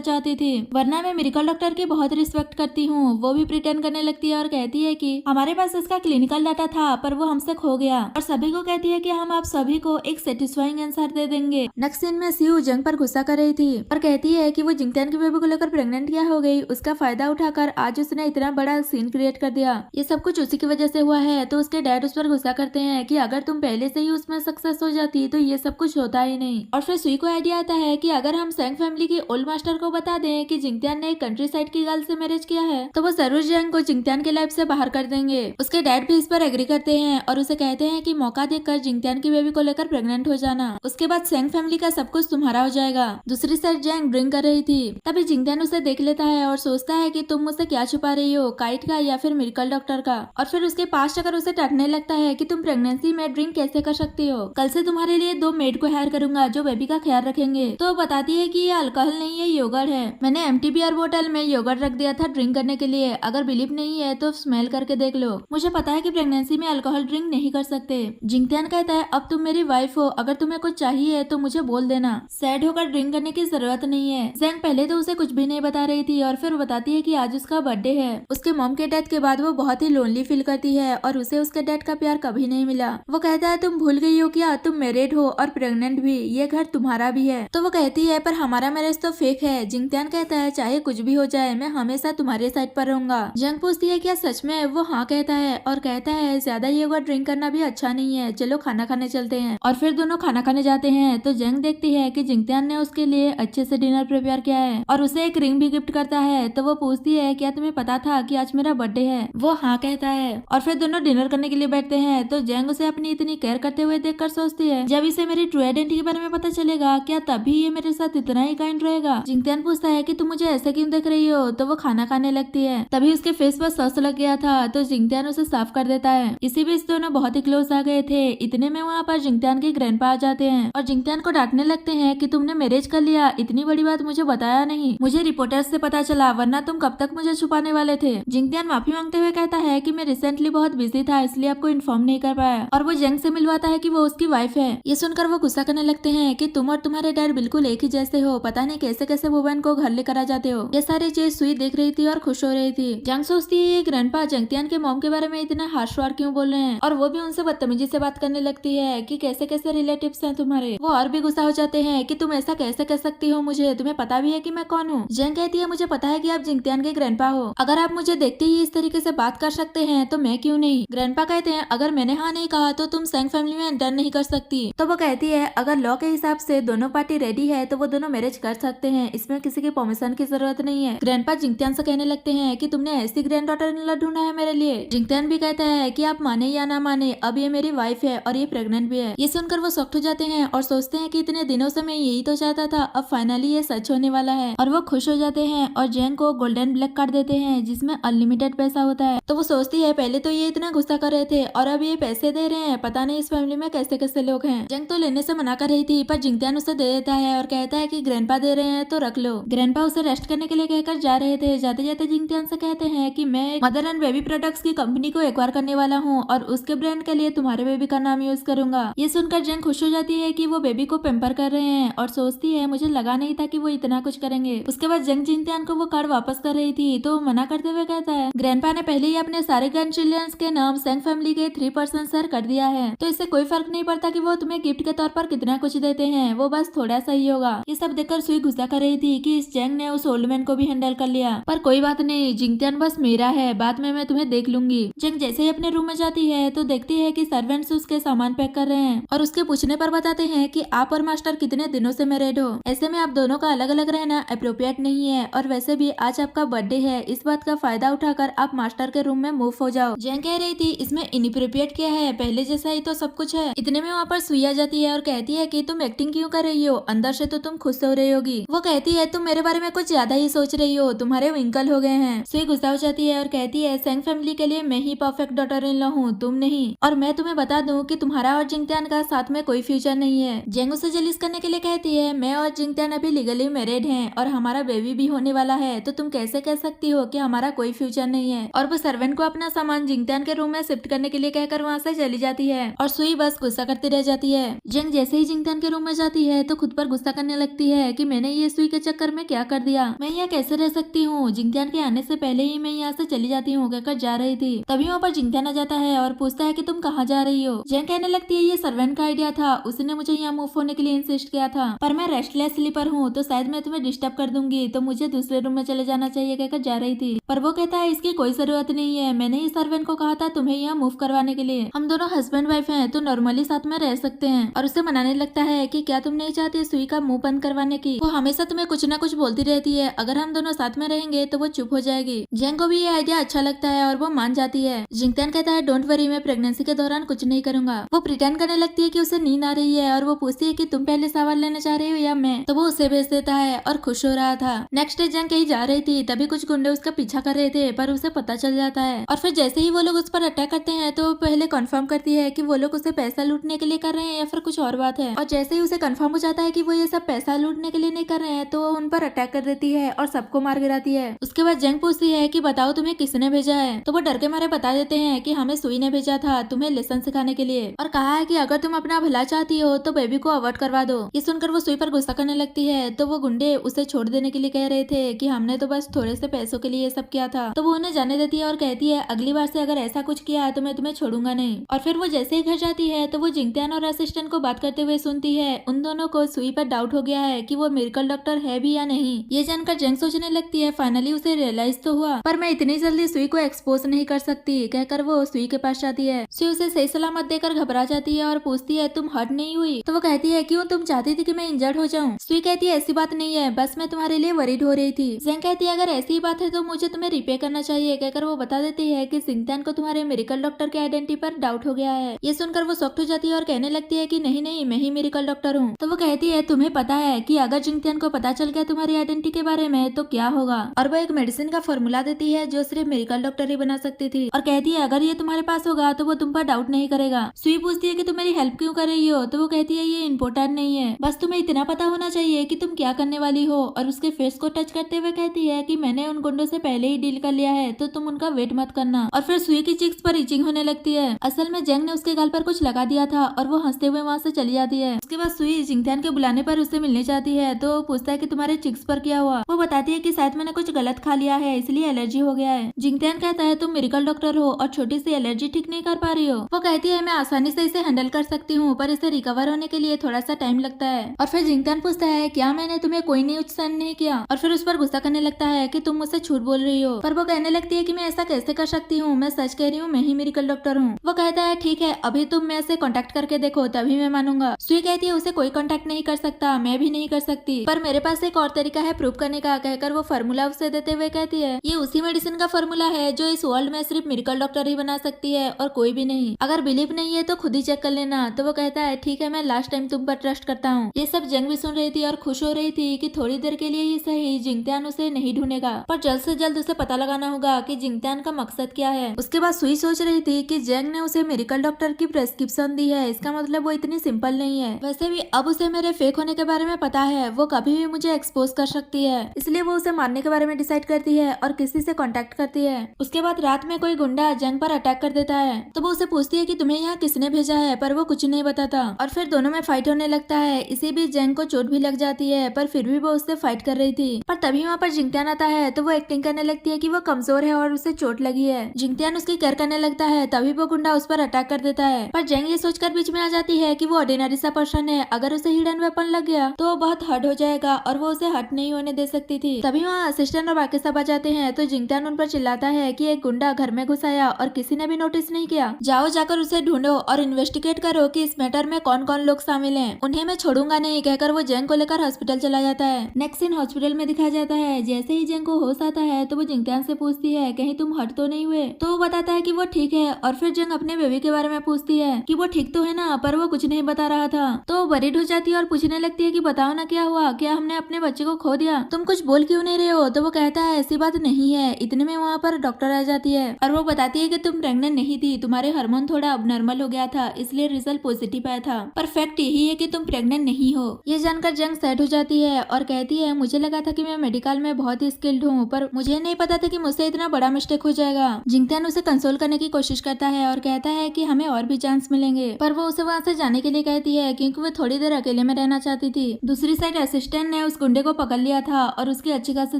चाहती थी, वरना मैं मेडिकल डॉक्टर की बहुत रिस्पेक्ट करती हूँ। वो भी प्रिटेंड करने लगती है और कहती है कि हमारे पास इसका क्लिनिकल डाटा था पर वो हमसे खो गया, और सभी को कहती है कि हम आप सभी को एक सेटिस्फाइंग आंसर दे देंगे। नेक्स्ट सीन में सियू जंग पर गुस्सा कर रही थी और कहती है कि वो जिंगतियान की बेबी को लेकर प्रेग्नेंट क्या हो गई, उसका फायदा उठाकर आज उसने इतना बड़ा सीन क्रिएट कर दिया, ये सब कुछ उसी की वजह से हुआ है। तो उसके डैड उस पर गुस्सा करते हैं कि अगर तुम पहले से ही उसमें सक्सेस हो जाती तो ये सब कुछ होता ही नहीं। और फिर सुई को आइडिया आता है कि अगर हम सेंग फैमिली की ओल्ड मास्टर को बता दें कि जिंगतियान ने एक कंट्री साइड की गर्ल से मैरिज किया है तो वो जरूर जंग को जिंगतियान की लाइफ से बाहर कर देंगे। उसके डैड भी इस पर एग्री करते हैं और उसे कहते हैं कि मौका देखकर जिंगतियान की बेबी को लेकर प्रेग्नेंट हो जाना, उसके बाद सेंग फैमिली का सब कुछ तुम्हारा हो जाएगा। दूसरी साइड जंग ड्रिंक कर रही थी, तभी जिंगतियान उसे देख लेता है और सोचता है कि तुम मुझसे क्या छुपा रही हो, काइट का या फिर मिरेकल डॉक्टर का। और फिर उसके पास जाकर उसे डांटने लगता है कि तुम प्रेगनेंसी में ड्रिंक कैसे कर सकती हो, कल से तुम्हारे लिए 2 मेड को हायर करूंगा जो बेबी का ख्याल रखेंगे। तो बताती है कि ये अल्कोहल नहीं है, योगर्ट है, मैंने एम्प्टी बियर बोतल में योगर्ट रख दिया था ड्रिंक करने के लिए, अगर बिलीव नहीं है तो स्मेल करके देख लो, मुझे पता है कि प्रेगनेंसी में अल्कोहल ड्रिंक नहीं कर सकते। जिंगतियान कहता है अब तुम मेरी वाइफ हो, अगर तुम्हें कुछ चाहिए तो मुझे बोल देना, सैड होकर ड्रिंक करने की जरूरत नहीं है। जैंग पहले तो उसे कुछ भी नहीं बता रही थी और फिर बताती है कि आज उसका बर्थडे है। उसके मॉम के डेथ के बाद वो बहुत ही लोनली फील करती है और उसे उसके डैड का प्यार कभी नहीं मिला। वो कहता है तुम भूल गई हो क्या, तुम मैरिड हो और प्रेग्नेंट भी, ये घर तुम्हारा भी है। तो वो कहती है पर हमारा मैरिज तो फेक है। जिंगतियान कहता है चाहे कुछ भी हो जाए मैं हमेशा तुम्हारे साइड पर रहूंगा। जंग पूछती है क्या सच में, वो हाँ कहता है और कहता है ज्यादा योगर्ट ड्रिंक करना भी अच्छा नहीं है, चलो खाना खाने चलते हैं। और फिर दोनों खाना खाने जाते हैं तो जंग देखती है कि जिंगतियान ने उसके लिए अच्छे से डिनर प्रिपेयर किया है और उसे एक रिंग भी गिफ्ट करता है। तो वो पूछती है क्या तुम्हें पता था कि आज मेरा बर्थडे है, वो हाँ कहता है। और फिर दोनों डिनर करने के लिए बैठते हैं तो जंग उसे अपनी इतनी केयर करते हुए देखकर सोचती है जब इसे मेरी ट्रू आइडेंटिटी के बारे में पता चलेगा क्या तभी ये मेरे साथ इतना ही काइंड रहेगा। जिंगतियान पूछता है कि तुम मुझे ऐसे क्यों देख रही हो, तो वो खाना खाने लगती है। तभी उसके फेस पर सॉस लग गया था तो जिंगतियान उसे साफ कर देता है। इसी बीच दोनों बहुत ही क्लोज आ गए थे। इतने में वहाँ पर जिंगतियान के ग्रैंडपा आ जाते हैं और जिंगतियान को डांटने लगते हैं कि तुमने मैरिज कर लिया, इतनी बड़ी बात मुझे बताया नहीं, मुझे रिपोर्टर्स से पता चला, वरना तुम कब तक मुझे छुपाने वाले थे। जिंगतियान माफी मांगते हुए कहता है कि मैं रिसेंटली बहुत बिजी था इसलिए आपको इन्फॉर्म नहीं कर पाया। और वो जंग से मिलवाता है कि वो उसकी वाइफ है। ये सुनकर वो गुस्सा करने लगते हैं कि तुम और तुम्हारे डैड बिल्कुल एक ही जैसे हो, पता नहीं कैसे कैसे वुमेन को घर लेकर आ जाते हो। ये सारी चीज सुई देख रही थी और खुश हो रही थी। जंग सोचती है ये ग्रैंडपा जिंगतियान के मॉम के बारे में इतना हार्श वार क्यों बोल रहे हैं, और वो भी उनसे बदतमीजी से बात करने लगती है कि कैसे कैसे रिलेटिव्स हैं तुम्हारे। वो और भी गुस्सा हो जाते हैं कि तुम ऐसा कैसे कह सकती हो, मुझे तुम्हें पता भी है कि मैं कौन हूँ। जंग कहती है मुझे पता है कि आप जिंगतियान के ग्रैंडपा हो, अगर आप मुझे देखते ही इस तरीके से बात कर सकते हैं तो मैं क्यों नहीं। ग्रैंडपा कहते हैं अगर मैंने हाँ नहीं कहा तो तुम सेंग फैमिली में एंटर नहीं कर सकती। तो वो कहती है अगर लॉ के हिसाब से दोनों पार्टी रेडी है तो वो दोनों मैरिज कर सकते हैं, इसमें किसी की परमिशन की जरूरत नहीं है। ग्रैंडपा जिंगतियान से कहने लगते हैं कि तुमने ऐसी ग्रैंड डॉटर इन लॉ ढूंढा है मेरे लिए। जिंगतियान भी कहता है कि आप माने या ना माने अब ये मेरी वाइफ है और ये प्रेग्नेंट भी है। ये सुनकर वो शॉक्ड हो जाते हैं और सोचते हैं कि इतने दिनों से मैं यही तो चाहता था, अब फाइनली ये सच होने वाला है। और वो खुश हो जाते हैं और जैंग को गोल्डन ब्लैक कार्ड देते हैं जिसमें अनलिमिटेड पैसा होता है। तो वो सोचती है पहले तो ये इतना गुस्सा कर रहे थे और अब ये पैसे दे रहे हैं, पता नहीं इस फैमिली में कैसे कैसे लोग हैं। जंग तो लेने से मना कर रही थी पर जिंगतियान उसे दे देता है और कहता है कि ग्रैंडपा दे रहे हैं तो रख लो। ग्रैंडपा उसे रेस्ट करने के लिए कहकर जा रहे थे। जाते जाते जिंगतियान से कहते हैं कि मैं मदर एंड बेबी प्रोडक्ट्स की कंपनी को एक्वायर करने वाला हूँ और उसके ब्रांड के लिए तुम्हारे बेबी का नाम यूज करूंगा। ये सुनकर जंग खुश हो जाती है कि वो बेबी को पेम्पर कर रहे हैं और सोचती है मुझे लगा नहीं था कि वो इतना कुछ करेंगे। उसके बाद जंग जिंगतियान को वो कार्ड वापस कर रही थी तो मना करते हुए कहता है ग्रैंडपा ने पहले ही अपने सारे ग्रैंड चिल्ड्रंस के नाम सेंग फैमिली के 3% शेयर कर दिया है, तो इससे कोई फर्क नहीं पड़ता कि वो तुम्हें गिफ्ट के तौर पर कितना कुछ देते हैं, वो बस थोड़ा सा ही होगा। ये सब देखकर सुई गुस्सा कर रही थी कि इस जंग ने उस ओल्ड मैन को भी हैंडल कर लिया, पर कोई बात नहीं, जिंगतियान बस मेरा है, बाद में मैं तुम्हें देख लूंगी। जंग जैसे ही अपने रूम में जाती है तो देखती है कि सर्वेंट्स उसके सामान पैक कर रहे हैं और उसके पूछने पर बताते हैं कि आप और मास्टर कितने दिनों से मैरिड हो, ऐसे में आप दोनों का अलग अलग रहना अप्रोप्रिएट नहीं है और वैसे भी आज आपका बर्थडे है, इस बात का फायदा उठाकर आप मास्टर के रूम में मूव हो जाओ। जंग कह रही थी इसमें इनअप्रोप्रिएट क्या है, पहले जैसा ही तो सब कुछ है। इतने में वहाँ पर सुई आ जाती है और कहती है कि तुम एक्टिंग क्यों कर रही हो, अंदर से तो तुम खुश हो रही होगी। वो कहती है तुम मेरे बारे में कुछ ज्यादा ही सोच रही हो, तुम्हारे विंकल हो गए हैं। सुई गुस्सा हो जाती है और कहती है सेंग फैमिली के लिए मैं ही परफेक्ट डॉटर इन लॉ हूँ, तुम नहीं, और मैं तुम्हें बता दूं कि तुम्हारा और जिंगतियान का साथ में कोई फ्यूचर नहीं है। जंग उसे जेलिस करने के लिए कहती है मैं और जिंगतियान अभी लीगली मैरिड हैं और हमारा बेबी भी होने वाला है, तो तुम कैसे कह सकती हो कि हमारा कोई फ्यूचर नहीं है। और वो सर्वेंट को अपना सामान जिंगतियान के रूम में शिफ्ट करने के लिए कहकर वहाँ से चली जाती है और सुई बस गुस्सा करती रह जाती है। जंग जैसे ही जिंगतान के रूम में जाती है तो खुद पर गुस्सा करने लगती है कि मैंने ये सुई के चक्कर में क्या कर दिया, मैं यहाँ कैसे रह सकती हूँ, जिंगतान के आने से पहले ही मैं यहाँ से चली जाती हूँ कहकर जा रही थी। तभी वहाँ पर जिंगतान आ जाता है और पूछता है कि तुम कहाँ जा रही हो। जंग कहने लगती है ये सर्वेंट का आइडिया था, उसने मुझे यहाँ मूव होने के लिए इंसिस्ट किया था, पर मैं रेस्टलेस स्लीपर हूँ तो शायद मैं तुम्हें डिस्टर्ब कर दूंगी, तो मुझे दूसरे रूम में चले जाना चाहिए कहकर जा रही थी। पर वो कहता है इसकी कोई जरूरत नहीं है, मैंने ही सर्वेंट को कहा था तुम्हें यहाँ मूव करवाने के लिए, हम दोनों हस्बैंड वाइफ हैं तो नॉर्मली साथ में रह सकते हैं। और उसे मनाने लगता है कि क्या तुम नहीं चाहती सुई का मुंह बंद करवाने की, वो हमेशा तुम्हें कुछ ना कुछ बोलती रहती है, अगर हम दोनों साथ में रहेंगे तो वो चुप हो जाएगी। जेंग को भी ये आइडिया अच्छा लगता है और वो मान जाती है। जिंगतान कहता है डोंट वरी, मैं प्रेगनेंसी के दौरान कुछ नहीं करूंगा। वो प्रिटेंड करने लगती है कि उसे नींद आ रही है और वो पूछती है कि तुम पहले सवाल लेना चाह रही हो या मैं, तो वो उसे भेज देता है और खुश हो रहा था। नेक्स्ट डे जेंग कहीं जा रही थी, तभी कुछ गुंडे उसका पीछा कर रहे थे पर उसे पता चल जाता है और फिर जैसे ही वो लोग उस पर अटैक करते हैं तो वो पहले कंफर्म करती है कि वो लोग उसे पैसा लूटने के लिए कर रहे हैं या फिर कुछ और बात है। और जैसे ही उसे कंफर्म हो जाता है कि वो ये सब पैसा लूटने के लिए नहीं कर रहे हैं तो वो उन पर अटैक कर देती है और सबको मार गिराती है। उसके बाद जेंग पूछती है कि बताओ तुम्हें किसने भेजा है, तो वो डर के मारे बता देते हैं कि हमें सुई ने भेजा था तुम्हें लेसन सिखाने के लिए, और कहा है कि अगर तुम अपना भला चाहती हो तो बेबी को अवॉइड करवा दो। ये सुनकर वो सुई पर गुस्सा करने लगती है तो वो गुंडे उसे छोड़ देने के लिए कह रहे थे कि हमने तो बस थोड़े से पैसों के लिए ये सब किया था, तो वो उन्हें जाने देती है और कहती है अगली बार से अगर ऐसा कुछ किया तो मैं तुम्हें छोड़ूंगा नहीं। और फिर वो जैसे ही घर जाती है तो वो जिंगतान और असिस्टेंट को बात करते हुए सुनती है। उन दोनों को सुई पर डाउट हो गया है कि वो मिरेकल डॉक्टर है भी या नहीं। ये जानकर जेंग सोचने लगती है फाइनली उसे रियलाइज तो हुआ, पर मैं इतनी जल्दी सुई को एक्सपोज नहीं कर सकती कहकर वो सुई के पास जाती है। सुई उसे सही सलामत देकर घबरा जाती है और पूछती है तुम हर्ट नहीं हुई, तो वो कहती है क्यों, तुम चाहती थी कि मैं इंजर्ड हो जाऊं। सुई कहती है ऐसी बात नहीं है, बस मैं तुम्हारे लिए वरीड हो रही थी। जेंग कहती है अगर ऐसी बात है तो मुझे तुम्हें रिपेयर करना चाहिए कहकर वो बता देती है कि जिंगतान को तुम्हारे मिरेकल डॉक्टर के आइडेंटिटी पर डाउट हो गया है। ये सुनकर वो शॉक्ड हो जाती है और कहने लगती है कि नहीं नहीं मैं ही मिरेकल डॉक्टर हूँ। तो वो कहती है तुम्हें पता है कि अगर जिंगतान को पता चल गया तुम्हारी आइडेंटिटी के बारे में तो क्या होगा, और वो एक मेडिसिन का फॉर्मूला देती है जो सिर्फ मिरेकल डॉक्टर ही बना सकती थी, और कहती है अगर ये तुम्हारे पास होगा तो वो तुम पर डाउट नहीं करेगा। सुई पूछती है कि तुम मेरी हेल्प क्यों कर रही हो, तो वो कहती है ये इम्पोर्टेंट नहीं है, बस तुम्हें इतना पता होना चाहिए कि तुम क्या करने वाली हो, और उसके फेस को टच करते हुए कहती है कि मैंने उन गुंडों से पहले ही डील कर लिया है तो तुम उनका वेट मत करना। और फिर सुई की चिक्स पर इचिंग होने लगती है। असल में जेंग ने उसके गाल पर कुछ लगा दिया था और वो हंसते हुए वहाँ से चली जाती है। उसके बाद सुई जिंगतान के बुलाने पर उससे मिलने जाती है तो वो पूछता है कि तुम्हारे चिक्स पर क्या हुआ। वो बताती है कि शायद मैंने कुछ गलत खा लिया है इसलिए एलर्जी हो गया है। जिंगतान कहता है तुम मिरेकल डॉक्टर हो और छोटी सी एलर्जी ठीक नहीं कर पा रही हो। वो कहती है मैं आसानी से इसे हैंडल कर सकती हूँ पर इसे रिकवर होने के लिए थोड़ा सा टाइम लगता है। और फिर जिंगतान पूछता है क्या मैंने तुम्हें कोई न्यूज सेंड नहीं किया, और फिर उस पर गुस्सा करने लगता है कि तुम मुझसे झूठ बोल रही हो। पर वो कहने लगती है कि मैं ऐसा कैसे कर सकती हूँ, मैं सच कह रही हूँ, मैं ही मिरेकल डॉक्टर हूँ। वो कहता है ठीक है अभी तुम मैं से कांटेक्ट करके देखो तभी मैं मानूंगा। सुई कहती है उसे कोई कांटेक्ट नहीं कर सकता, मैं भी नहीं कर सकती, पर मेरे पास एक और तरीका है प्रूव करने का कहकर वो फार्मूला उसे देते हुए कहती है ये उसी मेडिसिन का फार्मूला है जो इस वर्ल्ड में सिर्फ मिरेकल डॉक्टर ही बना सकती है और कोई भी नहीं, अगर बिलीव नहीं है तो खुद ही चेक कर लेना। तो वो कहता है ठीक है मैं लास्ट टाइम तुम पर ट्रस्ट करता हूँ। ये सब जेंग भी सुन रही थी और खुश हो रही थी कि थोड़ी देर के लिए ही सही जिंगतान उसे नहीं ढूंढेगा, पर जल्द से जल्द उसे पता लगाना होगा कि जिंगतान का मकसद क्या है। उसके बाद सुई सोच रही थी कि जेंग ने उसे मिरेकल डॉक्टर की प्रेस्क्रिप्शन दी है, इसका मतलब वो इतनी सिंपल नहीं है। वैसे भी अब उसे मेरे फेक होने के बारे में पता है, वो कभी भी मुझे एक्सपोज कर सकती है, इसलिए वो उसे मारने के बारे में डिसाइड करती है और किसी से कांटेक्ट करती है। उसके बाद रात में कोई गुंडा जेंग पर अटैक कर देता है तो वो उसे पूछती है कि तुम्हें यहाँ किसने भेजा है, पर वो कुछ नहीं बताता और फिर दोनों में फाइट होने लगता है। इसी बीच जेंग को चोट भी लग जाती है पर फिर भी वो उससे फाइट कर रही थी। पर तभी वहाँ पर जिंगतान आता है तो वो एक्टिंग करने लगती है कि वो कमजोर है और उसे चोट लगी है। जिंगतान उसकी केयर करने लगता है तभी वो गुंडा उस पर अटैक कर देता है, पर जेंग ये सोचकर बीच में आ जाती है कि वो ऑर्डिनरी सा पर्सन है, अगर उसे हिडन वेपन लग गया तो वो बहुत हर्ट हो जाएगा और वो उसे हर्ट नहीं होने दे सकती थी। तभी वहाँ असिस्टेंट और बाकी सब आ जाते हैं तो जिंगतान उन पर चिल्लाता है कि एक गुंडा घर में घुस आया और किसी ने भी नोटिस नहीं किया, जाओ जाकर उसे ढूंढो और इन्वेस्टिगेट करो कि इस मैटर में कौन कौन लोग शामिल हैं, उन्हें मैं छोड़ूंगा नहीं कहकर वो जेंग को लेकर हॉस्पिटल चला जाता है। नेक्स्ट सीन हॉस्पिटल में दिखाया जाता है। जैसे ही जेंग को होश आता है तो वो जिंगतान से पूछती है कहीं तुम हर्ट तो नहीं हुए, तो वो बताता है कि वो ठीक है। और फिर जेंग अपने बेबी के बारे में पूछती है कि वो ठीक तो है ना, पर वो कुछ नहीं बता रहा था। तो वो वरीड हो जाती है और पूछने लगती है कि बताओ ना क्या हुआ, क्या हमने अपने बच्चे को खो दिया, तुम कुछ बोल क्यों नहीं रहे हो। तो वो कहता है ऐसी बात नहीं है। इतने में वहाँ पर डॉक्टर आ जाती है और वो बताती है कि तुम प्रेग्नेंट नहीं थी, तुम्हारे हार्मोन थोड़ा अबनॉर्मल हो गया था इसलिए रिजल्ट पॉजिटिव आया था, पर फैक्ट यही है कि तुम प्रेग्नेंट नहीं हो। ये जानकर जेंग सैड हो जाती है और कहती है मुझे लगा था कि मैं मेडिकल में बहुत ही स्किल्ड हूँ, पर मुझे नहीं पता था कि मुझसे इतना बड़ा मिस्टेक हो जाएगा। जिंगतान उसे कंसोल करने की कोशिश करता है और कहता है कि हमें और भी चांस मिलेंगे, पर वो उसे वहाँ से जाने के लिए कहती है क्योंकि वो थोड़ी देर अकेले में रहना चाहती थी। दूसरी साइड असिस्टेंट ने उस गुंडे को पकड़ लिया था और उसकी अच्छी खासी